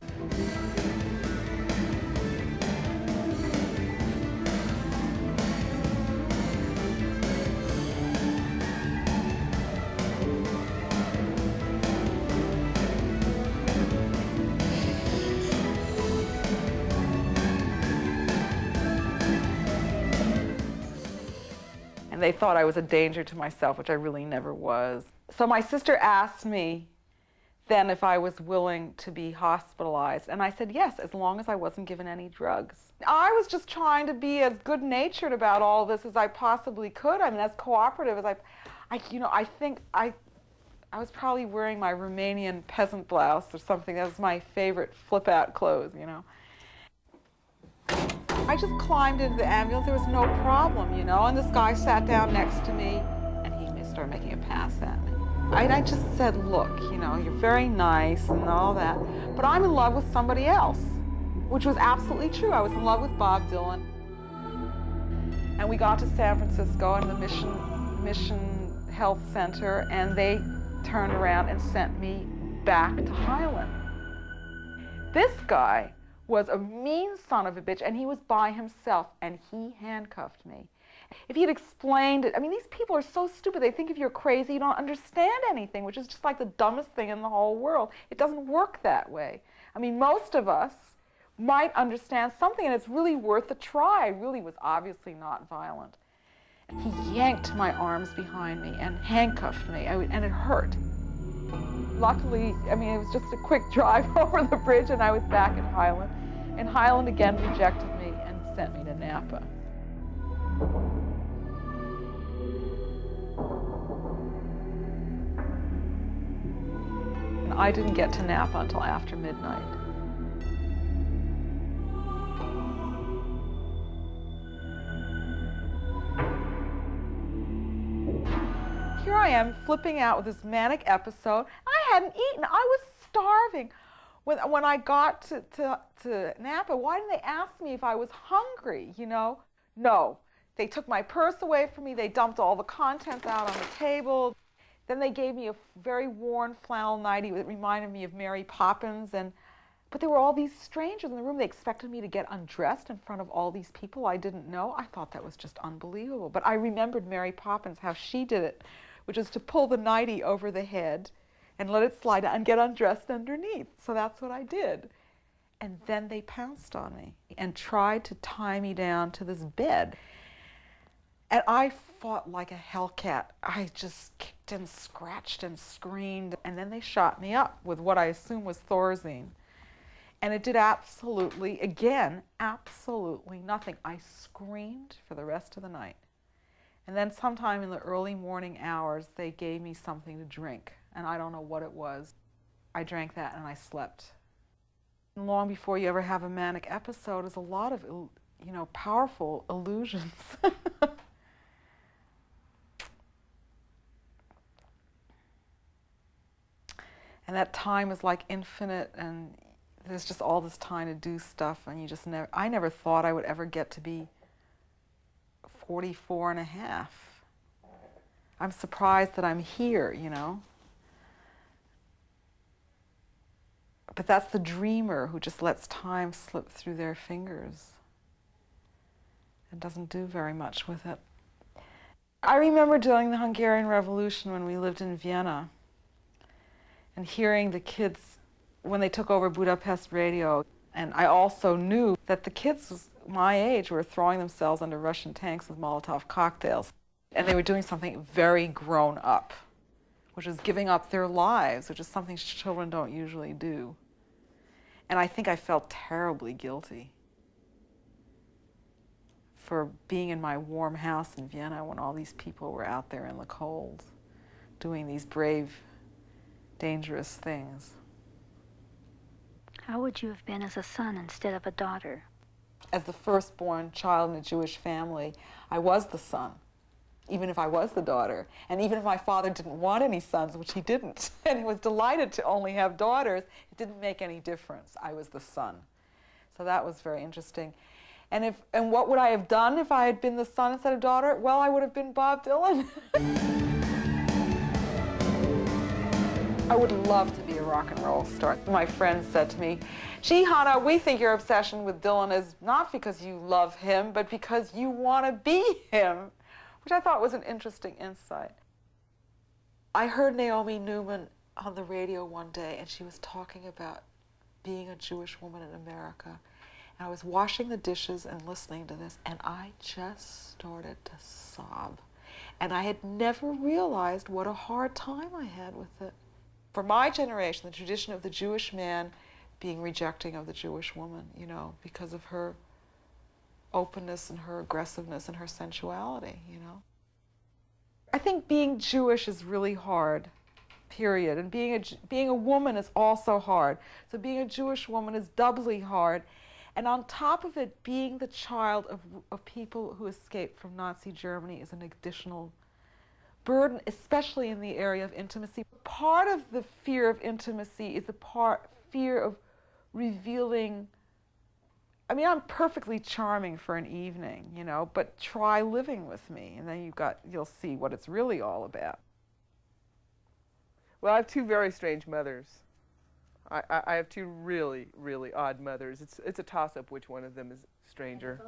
And they thought I was a danger to myself, which I really never was. So my sister asked me then if I was willing to be hospitalized, and I said yes, as long as I wasn't given any drugs. I was just trying to be as good-natured about all this as I possibly could. I mean, as cooperative as I think I was probably wearing my Romanian peasant blouse or something. That was my favorite flip-out clothes, you know. I just climbed into the ambulance. There was no problem, you know, and this guy sat down next to me, and he started making a pass at me. I just said, look, you know, you're very nice and all that, but I'm in love with somebody else, which was absolutely true. I was in love with Bob Dylan. And we got to San Francisco and the Mission Health Center, and they turned around and sent me back to Highland. This guy was a mean son of a bitch, and he was by himself, and he handcuffed me. If he had explained it, I mean, these people are so stupid. They think if you're crazy, you don't understand anything, which is just like the dumbest thing in the whole world. It doesn't work that way. I mean, most of us might understand something, and it's really worth a try. I really was obviously not violent. He yanked my arms behind me and handcuffed me, and it hurt. Luckily, I mean, it was just a quick drive over the bridge, and I was back in Highland. And Highland again rejected me and sent me to Napa. And I didn't get to Napa until after midnight. Here I am flipping out with this manic episode. I hadn't eaten. I was starving. When I got to Napa, why didn't they ask me if I was hungry, you know? No. They took my purse away from me. They dumped all the contents out on the table. Then they gave me a very worn flannel nightie that reminded me of Mary Poppins. But there were all these strangers in the room. They expected me to get undressed in front of all these people I didn't know. I thought that was just unbelievable. But I remembered Mary Poppins, how she did it, which is to pull the nightie over the head and let it slide and get undressed underneath. So that's what I did. And then they pounced on me and tried to tie me down to this bed. And I fought like a hellcat. I just kicked and scratched and screamed. And then they shot me up with what I assume was Thorazine. And it did absolutely, again, absolutely nothing. I screamed for the rest of the night. And then sometime in the early morning hours, they gave me something to drink. And I don't know what it was. I drank that and I slept. Long before you ever have a manic episode is a lot of, you know, powerful illusions. And that time is like infinite, and there's just all this time to do stuff, and you just never, I never thought I would ever get to be 44 and a half. I'm surprised that I'm here, you know. But that's the dreamer who just lets time slip through their fingers and doesn't do very much with it. I remember during the Hungarian Revolution when we lived in Vienna and hearing the kids when they took over Budapest Radio. And I also knew that the kids my age were throwing themselves under Russian tanks with Molotov cocktails. And they were doing something very grown up, which is giving up their lives, which is something children don't usually do. And I think I felt terribly guilty for being in my warm house in Vienna when all these people were out there in the cold doing these brave, dangerous things. How would you have been as a son instead of a daughter? As the firstborn child in a Jewish family, I was the son, even if I was the daughter. And even if my father didn't want any sons, which he didn't, and he was delighted to only have daughters, it didn't make any difference. I was the son. So that was very interesting. And what would I have done if I had been the son instead of daughter? Well, I would have been Bob Dylan. I would love to be a rock and roll star. My friends said to me, gee, Hannah, we think your obsession with Dylan is not because you love him, but because you want to be him, which I thought was an interesting insight. I heard Naomi Newman on the radio one day, and she was talking about being a Jewish woman in America. And I was washing the dishes and listening to this, and I just started to sob. And I had never realized what a hard time I had with it. For my generation, the tradition of the Jewish man being rejecting of the Jewish woman, you know, because of her openness and her aggressiveness and her sensuality, you know. I think being Jewish is really hard, period. And being a woman is also hard. So being a Jewish woman is doubly hard. And on top of it, being the child of people who escaped from Nazi Germany is an additional burden, especially in the area of intimacy. Part of the fear of intimacy is the fear of revealing. I mean, I'm perfectly charming for an evening, you know, but try living with me, and then you'll see what it's really all about. Well, I have two very strange mothers. I have two really, really odd mothers. It's a toss-up which one of them is stranger.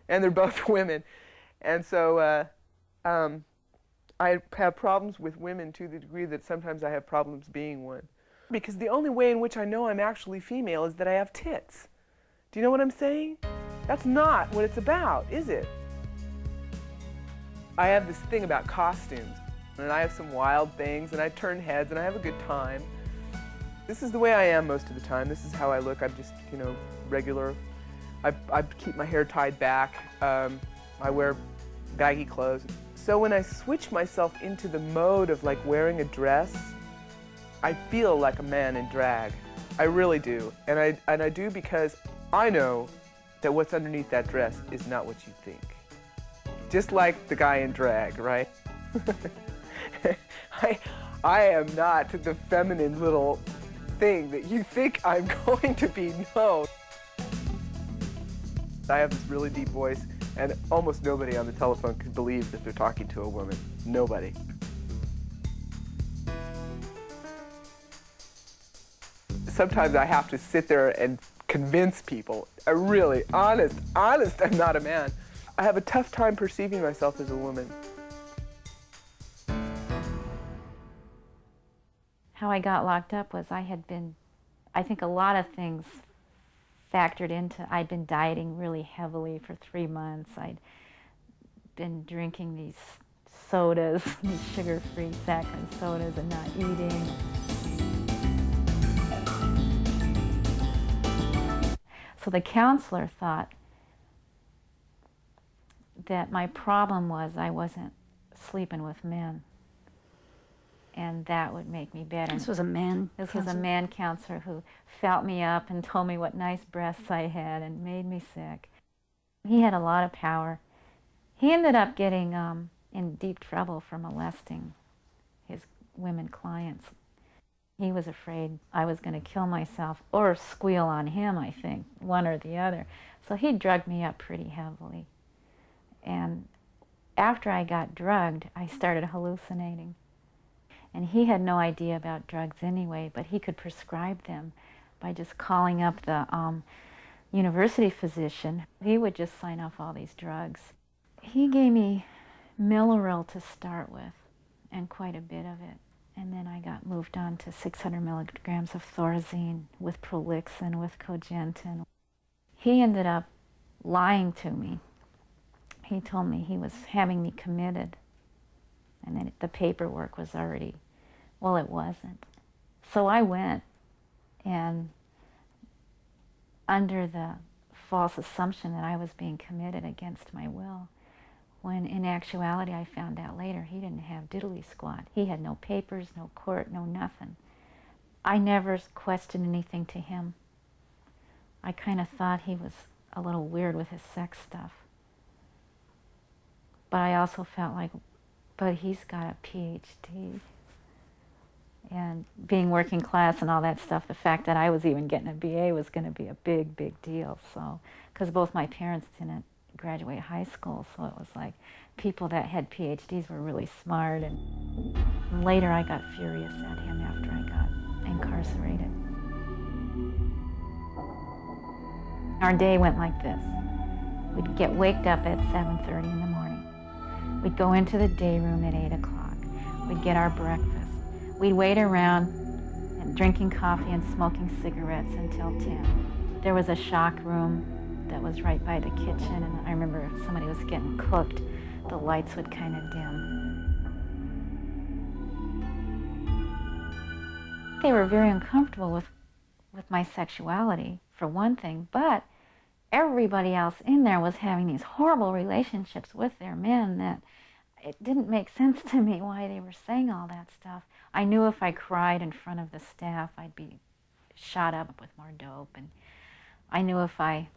And they're both women. And so I have problems with women to the degree that sometimes I have problems being one. Because the only way in which I know I'm actually female is that I have tits. Do you know what I'm saying? That's not what it's about, is it? I have this thing about costumes, and I have some wild things, and I turn heads, and I have a good time. This is the way I am most of the time. This is how I look. I'm just, you know, regular. I keep my hair tied back. I wear baggy clothes. So when I switch myself into the mode of like wearing a dress, I feel like a man in drag. I really do. And I do because I know that what's underneath that dress is not what you think. Just like the guy in drag, right? I am not the feminine little thing that you think I'm going to be. No. I have this really deep voice, and almost nobody on the telephone can believe that they're talking to a woman. Nobody. Sometimes I have to sit there and convince people. Honest, I'm not a man. I have a tough time perceiving myself as a woman. How I got locked up was I think a lot of things factored into, I'd been dieting really heavily for 3 months. I'd been drinking these sodas, these sugar-free saccharine sodas, and not eating. So the counselor thought that my problem was I wasn't sleeping with men. and that would make me better. This was a man This was a man counselor who felt me up and told me what nice breasts I had and made me sick. He had a lot of power. He ended up getting in deep trouble for molesting his women clients. He was afraid I was going to kill myself or squeal on him, I think, one or the other. So he drugged me up pretty heavily. And after I got drugged, I started hallucinating. And he had no idea about drugs anyway, but he could prescribe them by just calling up the university physician. He would just sign off all these drugs. He gave me Miloril to start with, and quite a bit of it. And then I got moved on to 600 milligrams of Thorazine with Prolixin, with Cogentin. He ended up lying to me. He told me he was having me committed, and then the paperwork was already, well, it wasn't. So I went, and under the false assumption that I was being committed against my will, when in actuality I found out later he didn't have diddly squat. He had no papers, no court, no nothing. I never questioned anything to him. I kind of thought he was a little weird with his sex stuff. But I also felt like, but he's got a PhD. And being working class and all that stuff, the fact that I was even getting a BA was going to be a big, big deal. So, because both my parents didn't graduate high school, so it was like people that had PhDs were really smart. And later I got furious at him after I got incarcerated. Our day went like this. We'd get waked up at 7:30 in the morning. We'd go into the day room at 8 o'clock. We'd get our breakfast. We'd wait around and drinking coffee and smoking cigarettes until 10. There was a shock room that was right by the kitchen, and I remember if somebody was getting cooked, the lights would kind of dim. They were very uncomfortable with my sexuality, for one thing, but everybody else in there was having these horrible relationships with their men that it didn't make sense to me why they were saying all that stuff. I knew if I cried in front of the staff, I'd be shot up with more dope, and I knew if I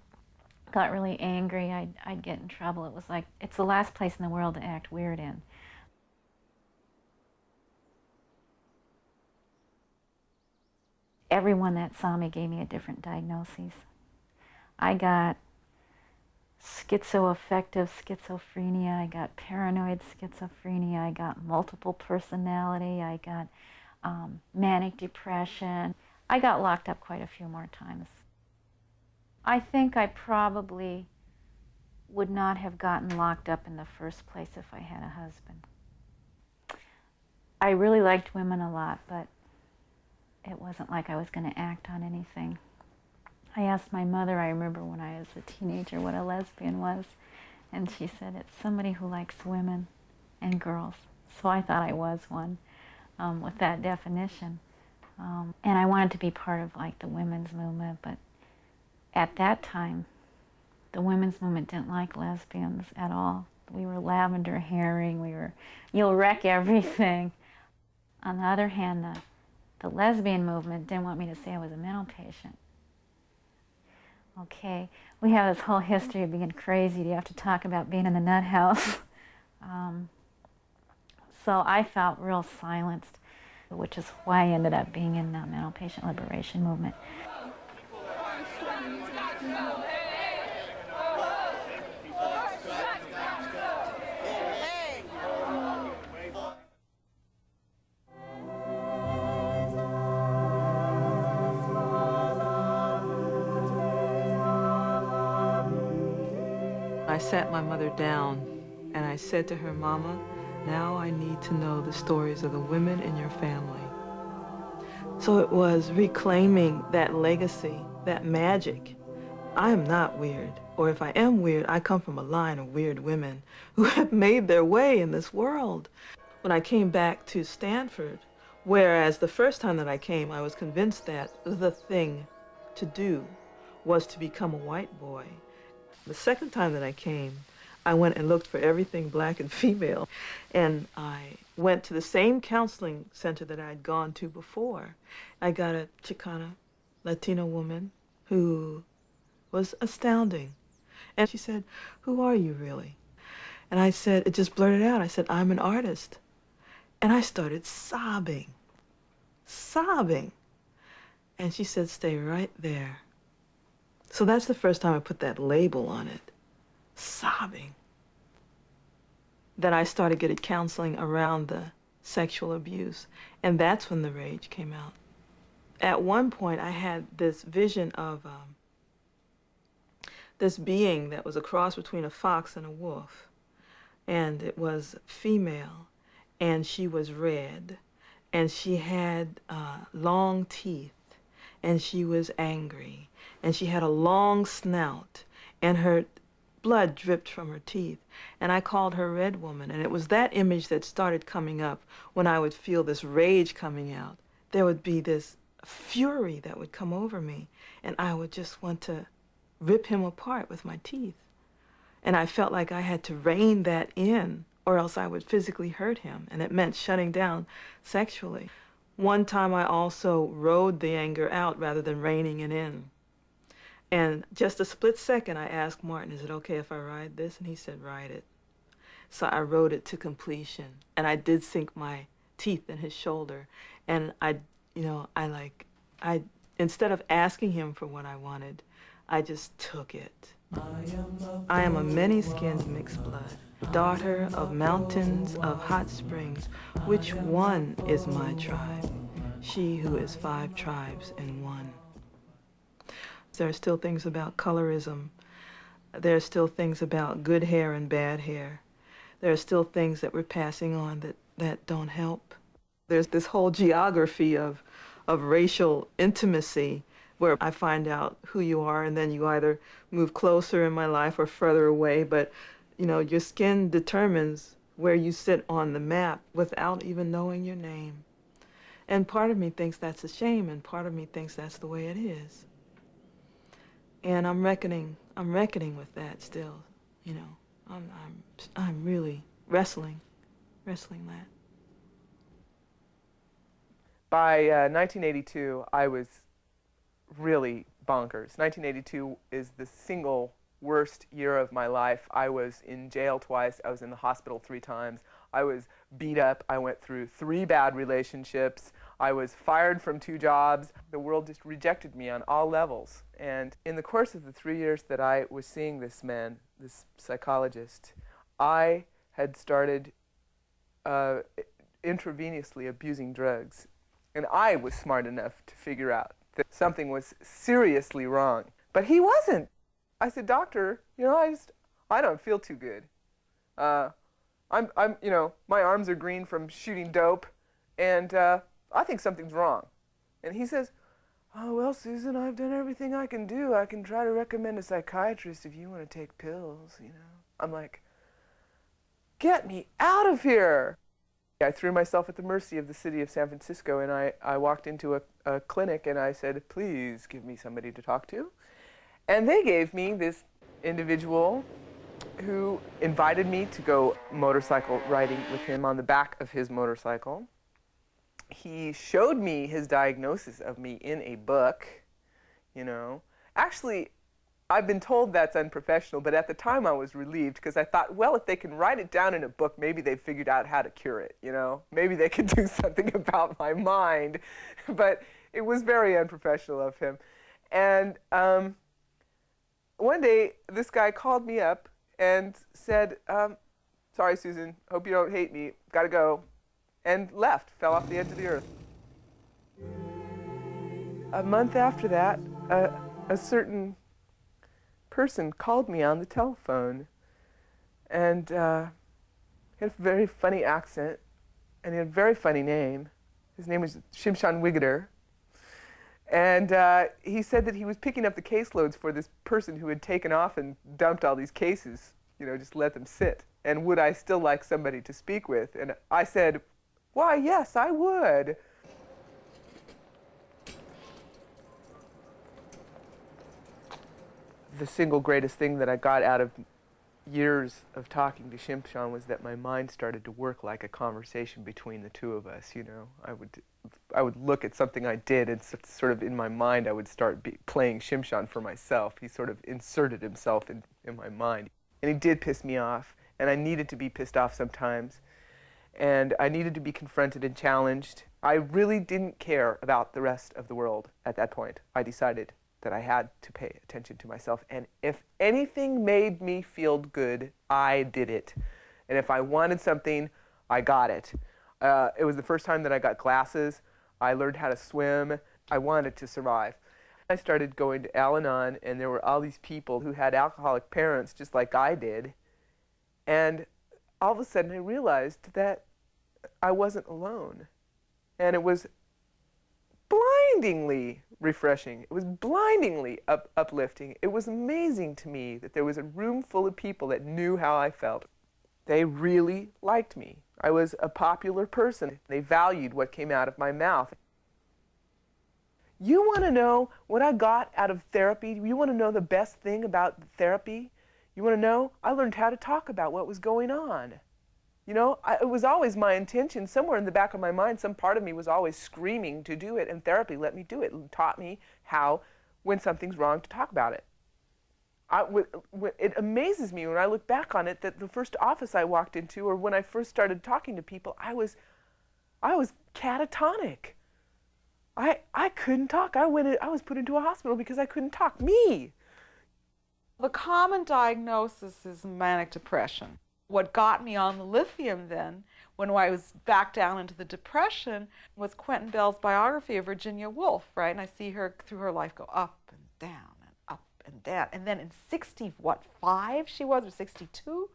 got really angry, I'd get in trouble. It was like, it's the last place in the world to act weird in. Everyone that saw me gave me a different diagnosis. I got schizoaffective schizophrenia, I got paranoid schizophrenia, I got multiple personality, I got manic depression. I got locked up quite a few more times. I think I probably would not have gotten locked up in the first place if I had a husband. I really liked women a lot, but it wasn't like I was going to act on anything. I asked my mother, I remember when I was a teenager, what a lesbian was, and she said, it's somebody who likes women and girls. So I thought I was one with that definition. And I wanted to be part of like the women's movement, but at that time, the women's movement didn't like lesbians at all. We were lavender herring, we were, you'll wreck everything. On the other hand, the lesbian movement didn't want me to say I was a mental patient. Okay, we have this whole history of being crazy. Do you have to talk about being in the nut house? So I felt real silenced, which is why I ended up being in the mental patient liberation movement. I sat my mother down and I said to her, Mama, now I need to know the stories of the women in your family. So it was reclaiming that legacy, that magic. I am not weird, or if I am weird, I come from a line of weird women who have made their way in this world. When I came back to Stanford, whereas the first time that I came, I was convinced that the thing to do was to become a white boy. The second time that I came, I went and looked for everything black and female, and I went to the same counseling center that I'd gone to before. I got a Chicana Latino woman who was astounding. And she said, "Who are you really?" And I said, it just blurted out, I said, "I'm an artist." And I started sobbing, sobbing. And she said, "Stay right there." So that's the first time I put that label on it, sobbing. Then I started getting counseling around the sexual abuse, and that's when the rage came out. At one point, I had this vision of this being that was a cross between a fox and a wolf, and it was female, and she was red, and she had long teeth, and she was angry, and she had a long snout, and her blood dripped from her teeth, and I called her Red Woman, and it was that image that started coming up when I would feel this rage coming out. There would be this fury that would come over me, and I would just want to rip him apart with my teeth. And I felt like I had to rein that in, or else I would physically hurt him, and it meant shutting down sexually. One time I also rode the anger out rather than reining it in. And just a split second, I asked Martin, "Is it okay if I ride this?" And he said, "Ride it." So I rode it to completion, and I did sink my teeth in his shoulder, and instead of asking him for what I wanted, I just took it. I am a many-skinned mixed blood, daughter of mountains, of hot springs. Which one is my tribe? She who is 5 tribes in one. There are still things about colorism. There are still things about good hair and bad hair. There are still things that we're passing on that don't help. There's this whole geography of racial intimacy where I find out who you are, and then you either move closer in my life or further away, but your skin determines where you sit on the map without even knowing your name. And part of me thinks that's a shame, and part of me thinks that's the way it is. And I'm reckoning with that still, I'm really wrestling that. By 1982, I was really bonkers. 1982 is the single worst year of my life. I was in jail twice. I was in the hospital 3 times. I was beat up. I went through 3 bad relationships. I was fired from 2 jobs. The world just rejected me on all levels. And in the course of the 3 years that I was seeing this man, this psychologist, I had started intravenously abusing drugs. And I was smart enough to figure out that something was seriously wrong. But he wasn't. I said, "Doctor, I don't feel too good. My arms are green from shooting dope, and I think something's wrong." And he says, "Oh, well, Susan, I've done everything I can do. I can try to recommend a psychiatrist if you want to take pills, I'm like, "Get me out of here." I threw myself at the mercy of the city of San Francisco, and I walked into a clinic, and I said, "Please give me somebody to talk to." And they gave me this individual who invited me to go motorcycle riding with him on the back of his motorcycle. He showed me his diagnosis of me in a book, Actually, I've been told that's unprofessional, but at the time I was relieved because I thought, well, if they can write it down in a book, maybe they've figured out how to cure it, Maybe they could do something about my mind. But it was very unprofessional of him. And one day, this guy called me up and said, "Sorry, Susan, hope you don't hate me, gotta go," and left, fell off the edge of the earth. A month after that, a certain person called me on the telephone, and he had a very funny accent, and he had a very funny name. His name was Shimshon Wigater. And he said that he was picking up the caseloads for this person who had taken off and dumped all these cases, just let them sit. And would I still like somebody to speak with? And I said, "Why, yes, I would." The single greatest thing that I got out of years of talking to Shimshon was that my mind started to work like a conversation between the two of us, you know. I would look at something I did, and sort of in my mind I would start playing Shimshon for myself. He sort of inserted himself in my mind. And he did piss me off, and I needed to be pissed off sometimes. And I needed to be confronted and challenged. I really didn't care about the rest of the world at that point. I decided that I had to pay attention to myself, and if anything made me feel good, I did it. And if I wanted something, I got it. It was the first time that I got glasses. I learned how to swim. I wanted to survive. I started going to Al-Anon, and there were all these people who had alcoholic parents just like I did, and all of a sudden I realized that I wasn't alone. And it was blindingly refreshing. It was blindingly uplifting. It was amazing to me that there was a room full of people that knew how I felt. They really liked me. I was a popular person. They valued what came out of my mouth. You want to know what I got out of therapy? You want to know the best thing about therapy? You want to know? I learned how to talk about what was going on. You know, it was always my intention, somewhere in the back of my mind, some part of me was always screaming to do it, and therapy let me do it and taught me how, when something's wrong, to talk about it. It amazes me when I look back on it that the first office I walked into, or when I first started talking to people, I was catatonic. I couldn't talk. I was put into a hospital because I couldn't talk. Me! The common diagnosis is manic depression. What got me on the lithium then, when I was back down into the depression, was Quentin Bell's biography of Virginia Woolf, right? And I see her through her life go up and down and up and down. And then in 5 she was, or 62?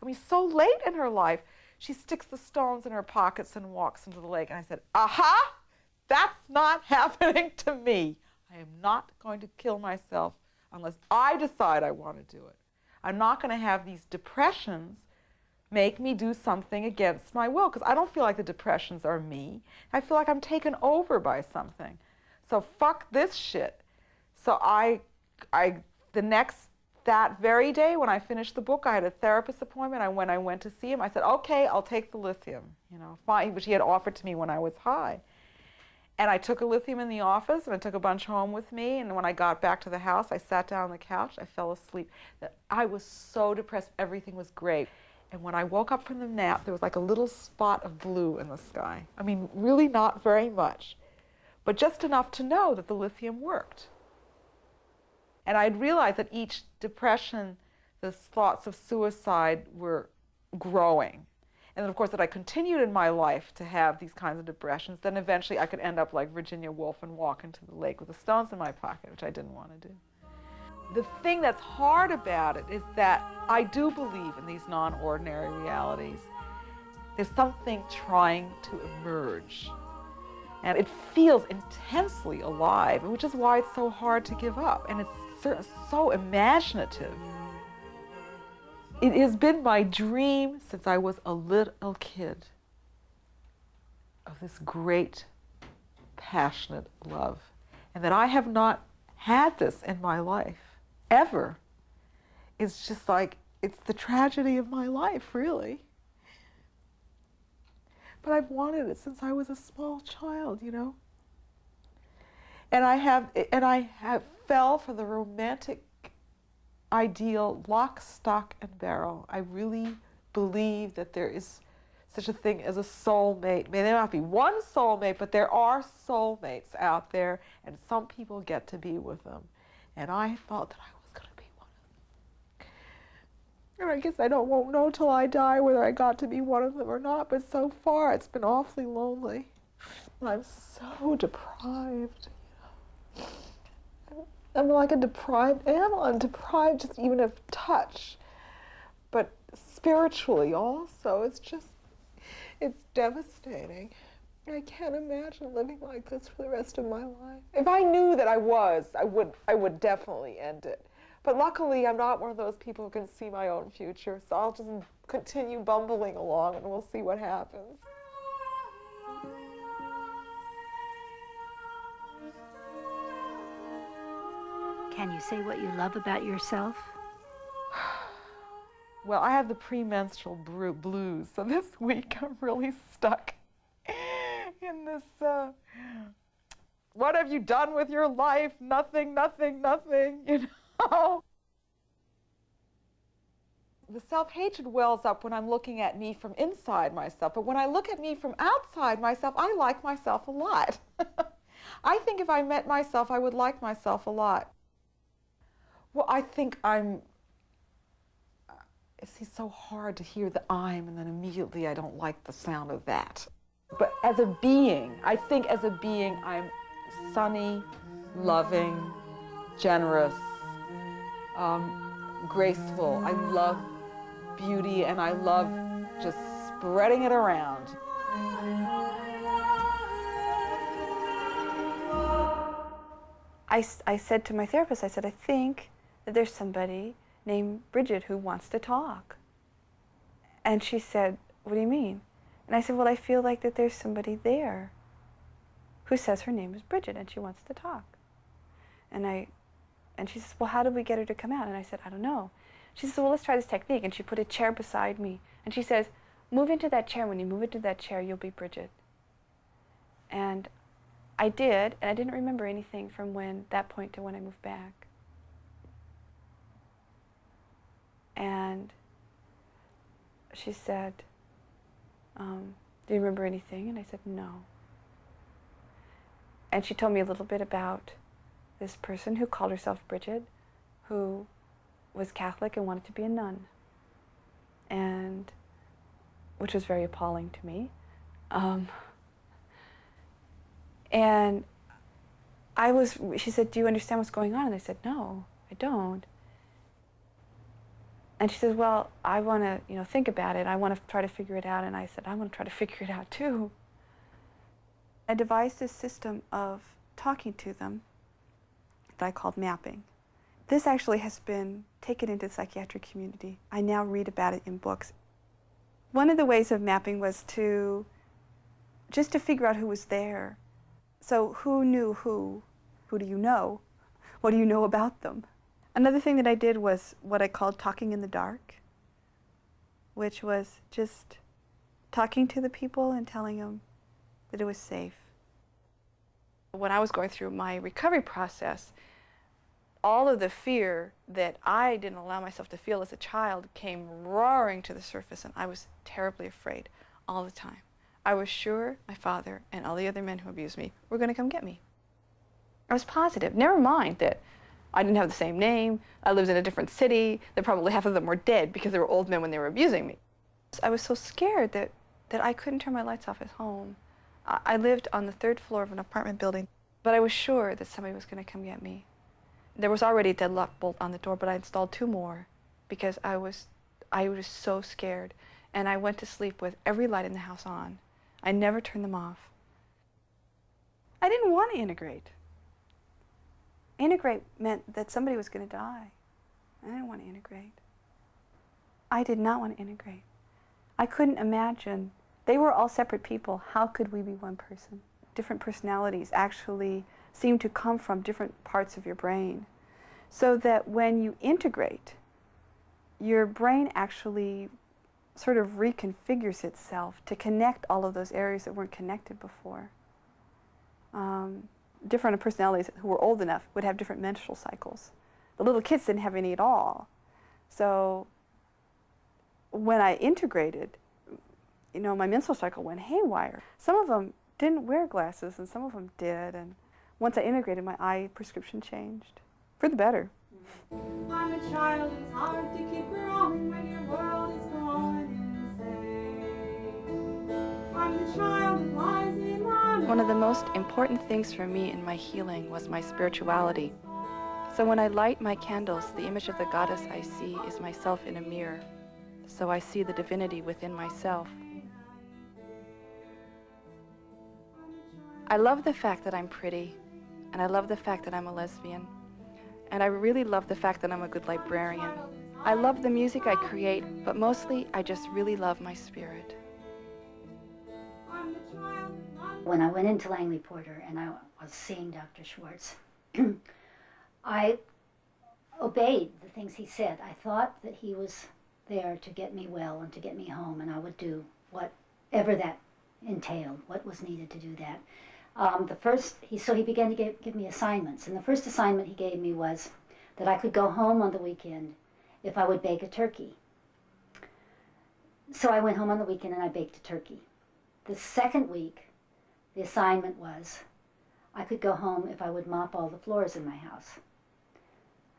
I mean, so late in her life, she sticks the stones in her pockets and walks into the lake. And I said, aha! That's not happening to me. I am not going to kill myself unless I decide I want to do it. I'm not going to have these depressions make me do something against my will, because I don't feel like the depressions are me. I feel like I'm taken over by something. So fuck this shit. So that very day when I finished the book, I had a therapist appointment. When I went to see him, I said, okay, I'll take the lithium, you know, fine, which he had offered to me when I was high. And I took a lithium in the office, and I took a bunch home with me. And when I got back to the house, I sat down on the couch. I fell asleep. I was so depressed. Everything was great. And when I woke up from the nap, there was like a little spot of blue in the sky. I mean, really not very much, but just enough to know that the lithium worked. And I'd realized that each depression, the thoughts of suicide were growing. And then, of course, that I continued in my life to have these kinds of depressions, then eventually I could end up like Virginia Woolf and walk into the lake with the stones in my pocket, which I didn't want to do. The thing that's hard about it is that I do believe in these non-ordinary realities. There's something trying to emerge. And it feels intensely alive, which is why it's so hard to give up. And it's so imaginative. It has been my dream since I was a little kid of this great, passionate love. And that I have not had this in my life, ever. It's just like, it's the tragedy of my life, really. But I've wanted it since I was a small child, you know. And I have fell for the romantic ideal, lock, stock, and barrel. I really believe that there is such a thing as a soulmate. May there not be one soulmate, but there are soulmates out there, and some people get to be with them. And I thought that I was going to be one of them. And I guess won't know till I die whether I got to be one of them or not, but so far it's been awfully lonely. And I'm so deprived. I'm like a deprived animal. I'm deprived just even of touch. But spiritually also, it's devastating. I can't imagine living like this for the rest of my life. If I knew that I would definitely end it. But luckily, I'm not one of those people who can see my own future, so I'll just continue bumbling along and we'll see what happens. Can you say what you love about yourself? Well, I have the premenstrual blues, so this week I'm really stuck in this, what have you done with your life? Nothing, nothing, nothing, you know? The self-hatred wells up when I'm looking at me from inside myself, but when I look at me from outside myself, I like myself a lot. I think if I met myself, I would like myself a lot. Well, I think it's so hard to hear the I'm, and then immediately I don't like the sound of that. But as a being, I think as a being, I'm sunny, loving, generous, graceful. I love beauty, and I love just spreading it around. I said to my therapist, I said, I think that there's somebody named Bridget who wants to talk. And she said, what do you mean? And I said, well, I feel like that there's somebody there who says her name is Bridget and she wants to talk. And she says, well, how did we get her to come out? And I said, I don't know. She says, well, let's try this technique. And she put a chair beside me. And she says, move into that chair. When you move into that chair, you'll be Bridget. And I did, and I didn't remember anything from that point to when I moved back. And she said, do you remember anything? And I said, no. And she told me a little bit about this person who called herself Bridget, who was Catholic and wanted to be a nun, and which was very appalling to me. And she said, do you understand what's going on? And I said, no, I don't. And she says, well, I want to, think about it. I want to try to figure it out. And I said, I want to try to figure it out too. I devised this system of talking to them that I called mapping. This actually has been taken into the psychiatric community. I now read about it in books. One of the ways of mapping was just to figure out who was there. So who knew who? Who do you know? What do you know about them? Another thing that I did was what I called talking in the dark, which was just talking to the people and telling them that it was safe. When I was going through my recovery process, all of the fear that I didn't allow myself to feel as a child came roaring to the surface, and I was terribly afraid all the time. I was sure my father and all the other men who abused me were going to come get me. I was positive. Never mind that I didn't have the same name, I lived in a different city, that probably half of them were dead because they were old men when they were abusing me. I was so scared that I couldn't turn my lights off at home. I lived on the 3rd floor of an apartment building, but I was sure that somebody was going to come get me. There was already a deadlock bolt on the door, but I installed 2 more because I was so scared. And I went to sleep with every light in the house on. I never turned them off. I didn't want to integrate. Integrate meant that somebody was going to die. I didn't want to integrate. I did not want to integrate. I couldn't imagine. They were all separate people. How could we be one person? Different personalities actually seem to come from different parts of your brain. So that when you integrate, your brain actually sort of reconfigures itself to connect all of those areas that weren't connected before. Different personalities who were old enough would have different menstrual cycles. The little kids didn't have any at all. So when I integrated, my menstrual cycle went haywire. Some of them didn't wear glasses and some of them did. And once I integrated, my eye prescription changed for the better. I'm a child, it's hard to keep growing when your world is going insane. I'm the child that lies in my One of the most important things for me in my healing was my spirituality. So when I light my candles, the image of the goddess I see is myself in a mirror. So I see the divinity within myself. I love the fact that I'm pretty, and I love the fact that I'm a lesbian. And I really love the fact that I'm a good librarian. I love the music I create, but mostly I just really love my spirit. When I went into Langley Porter and I was seeing Dr. Schwartz, I obeyed the things he said. I thought that he was there to get me well and to get me home, and I would do whatever that entailed, what was needed to do that. He began to give me assignments, and the first assignment he gave me was that I could go home on the weekend if I would bake a turkey. So I went home on the weekend and I baked a turkey. The second week, the assignment was I could go home if I would mop all the floors in my house.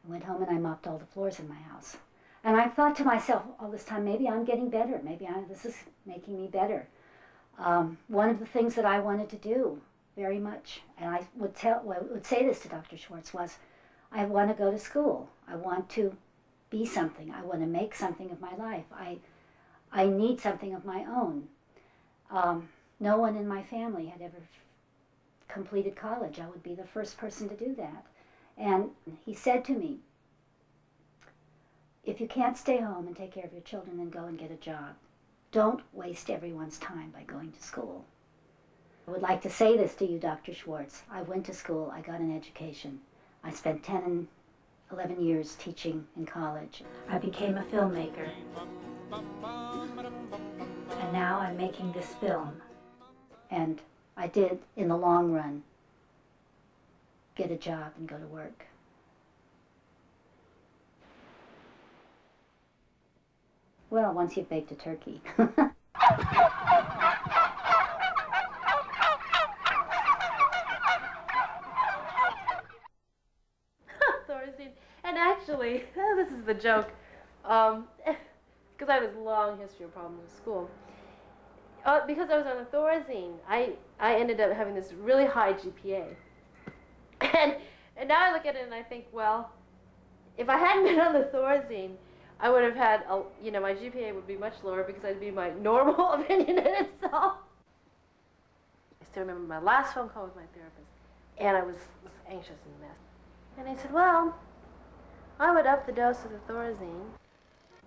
I went home and I mopped all the floors in my house. And I thought to myself all this time, maybe I'm getting better. Maybe this is making me better. One of the things that I wanted to do very much, and I would say this to Dr. Schwartz, was I want to go to school. I want to be something. I want to make something of my life. I need something of my own. No one in my family had ever completed college. I would be the first person to do that. And he said to me, if you can't stay home and take care of your children, then go and get a job. Don't waste everyone's time by going to school. I would like to say this to you, Dr. Schwartz. I went to school. I got an education. I spent 10 and 11 years teaching in college. I became a filmmaker. And now I'm making this film. And I did, in the long run, get a job and go to work. Well, once you've baked a turkey. Thorazine. And actually, this is the joke, because I have this long history of problems with school. Because I was on the Thorazine, I ended up having this really high GPA. And now I look at it and I think, well, if I hadn't been on the Thorazine, I would have had, my GPA would be much lower because I'd be my normal opinion in itself. I still remember my last phone call with my therapist, and I was anxious and a mess. And he said, well, I would up the dose of the Thorazine,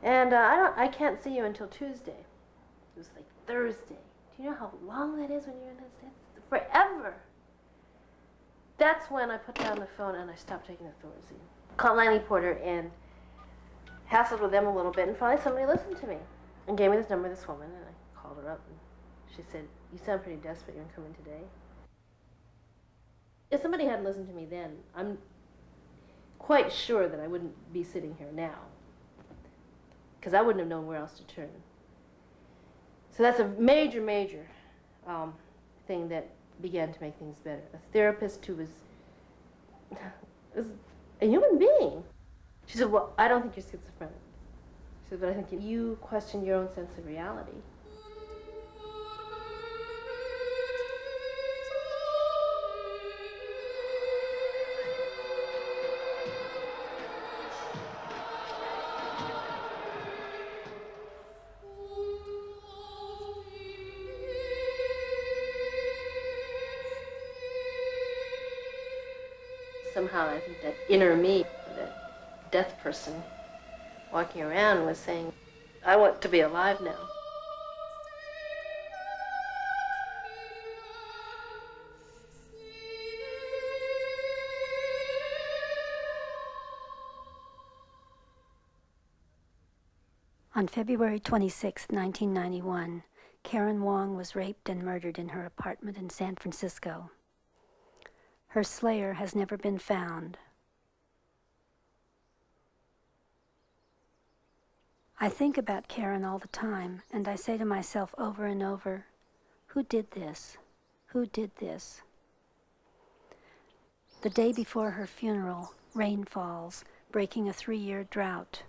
and I can't see you until Tuesday. It was like Thursday. Do you know how long that is when you're in that state? Forever. That's when I put down the phone and I stopped taking the Thorazine. Called Langley Porter and hassled with them a little bit, and finally somebody listened to me and gave me this number of this woman, and I called her up, and she said, you sound pretty desperate. You want to come in today? If somebody hadn't listened to me then, I'm quite sure that I wouldn't be sitting here now, because I wouldn't have known where else to turn. So that's a major, major thing that began to make things better. A therapist who was a human being. She said, well, I don't think you're schizophrenic. She said, but I think you question your own sense of reality. Somehow I think that inner me, that death person walking around, was saying, I want to be alive now. On February 26, 1991, Karen Wong was raped and murdered in her apartment in San Francisco. Her slayer has never been found. I think about Karen all the time, and I say to myself over and over, who did this? Who did this? The day before her funeral, rain falls, breaking a 3-year drought.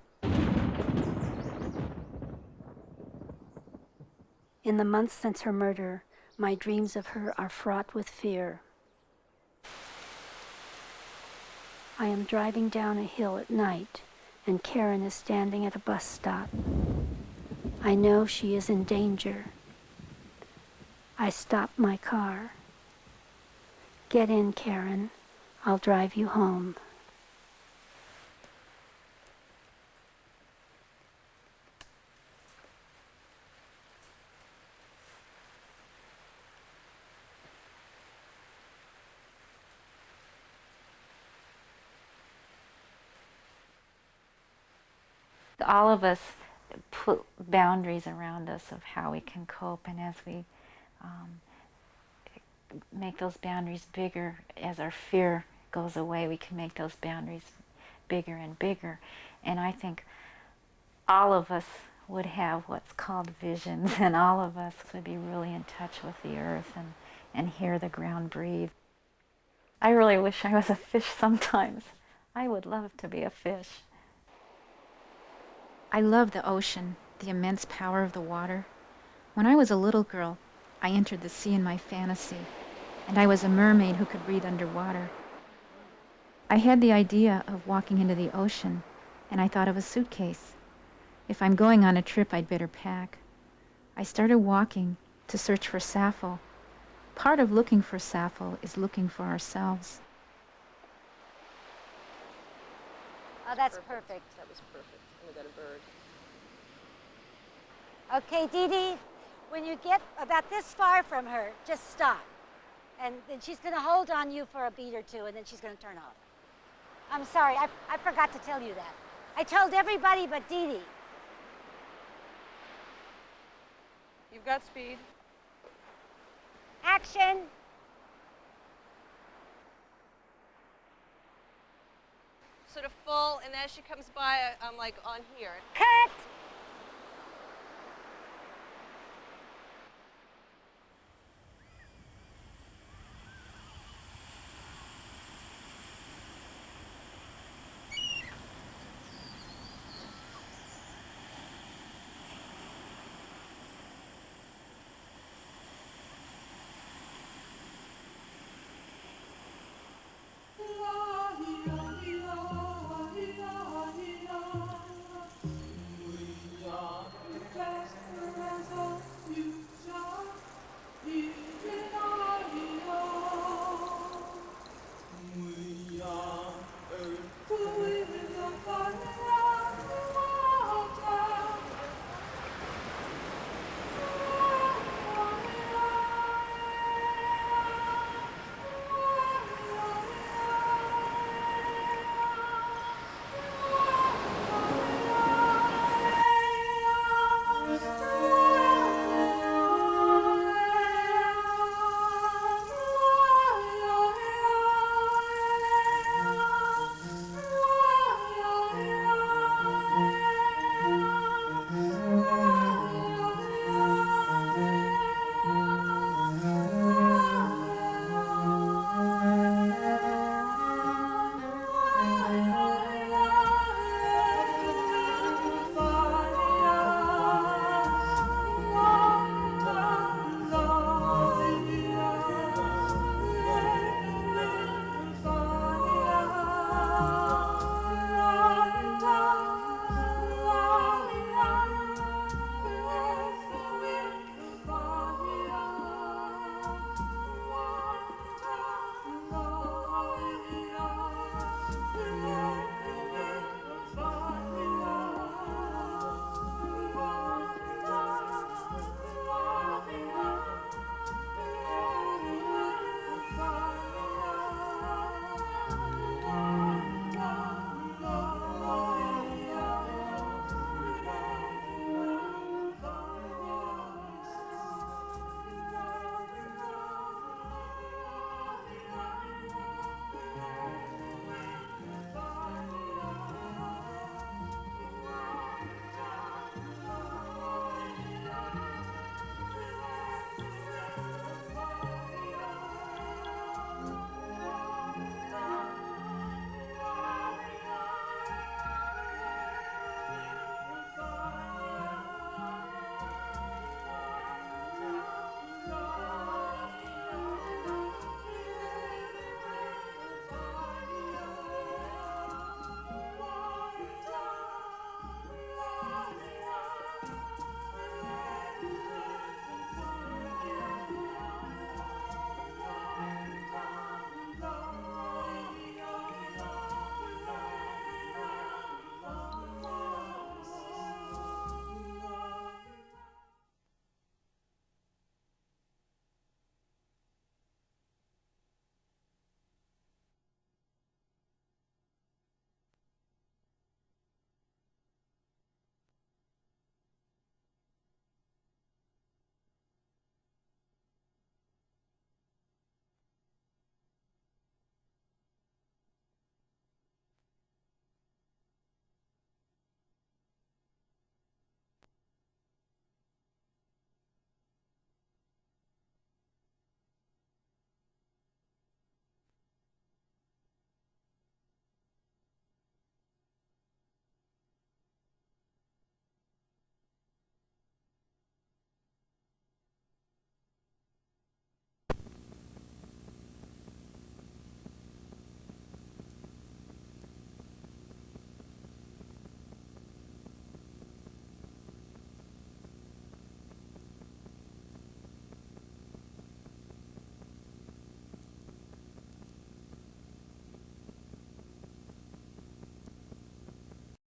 In the months since her murder, my dreams of her are fraught with fear. I am driving down a hill at night, and Karen is standing at a bus stop. I know she is in danger. I stop my car. Get in, Karen. I'll drive you home. All of us put boundaries around us of how we can cope, and as we make those boundaries bigger, as our fear goes away, we can make those boundaries bigger and bigger. And I think all of us would have what's called visions, and all of us would be really in touch with the earth and hear the ground breathe. I really wish I was a fish sometimes. I would love to be a fish. I love the ocean, the immense power of the water. When I was a little girl, I entered the sea in my fantasy, and I was a mermaid who could breathe underwater. I had the idea of walking into the ocean, and I thought of a suitcase. If I'm going on a trip, I'd better pack. I started walking to search for Sappho. Part of looking for Sappho is looking for ourselves. Oh, that's perfect. That was perfect. And we got a bird. Okay, Dee Dee, when you get about this far from her, just stop. And then she's going to hold on you for a beat or two, and then she's going to turn off. I'm sorry, I forgot to tell you that. I told everybody but Dee Dee. You've got speed. Action. Sort of full, and as she comes by, I'm like on here. Cut.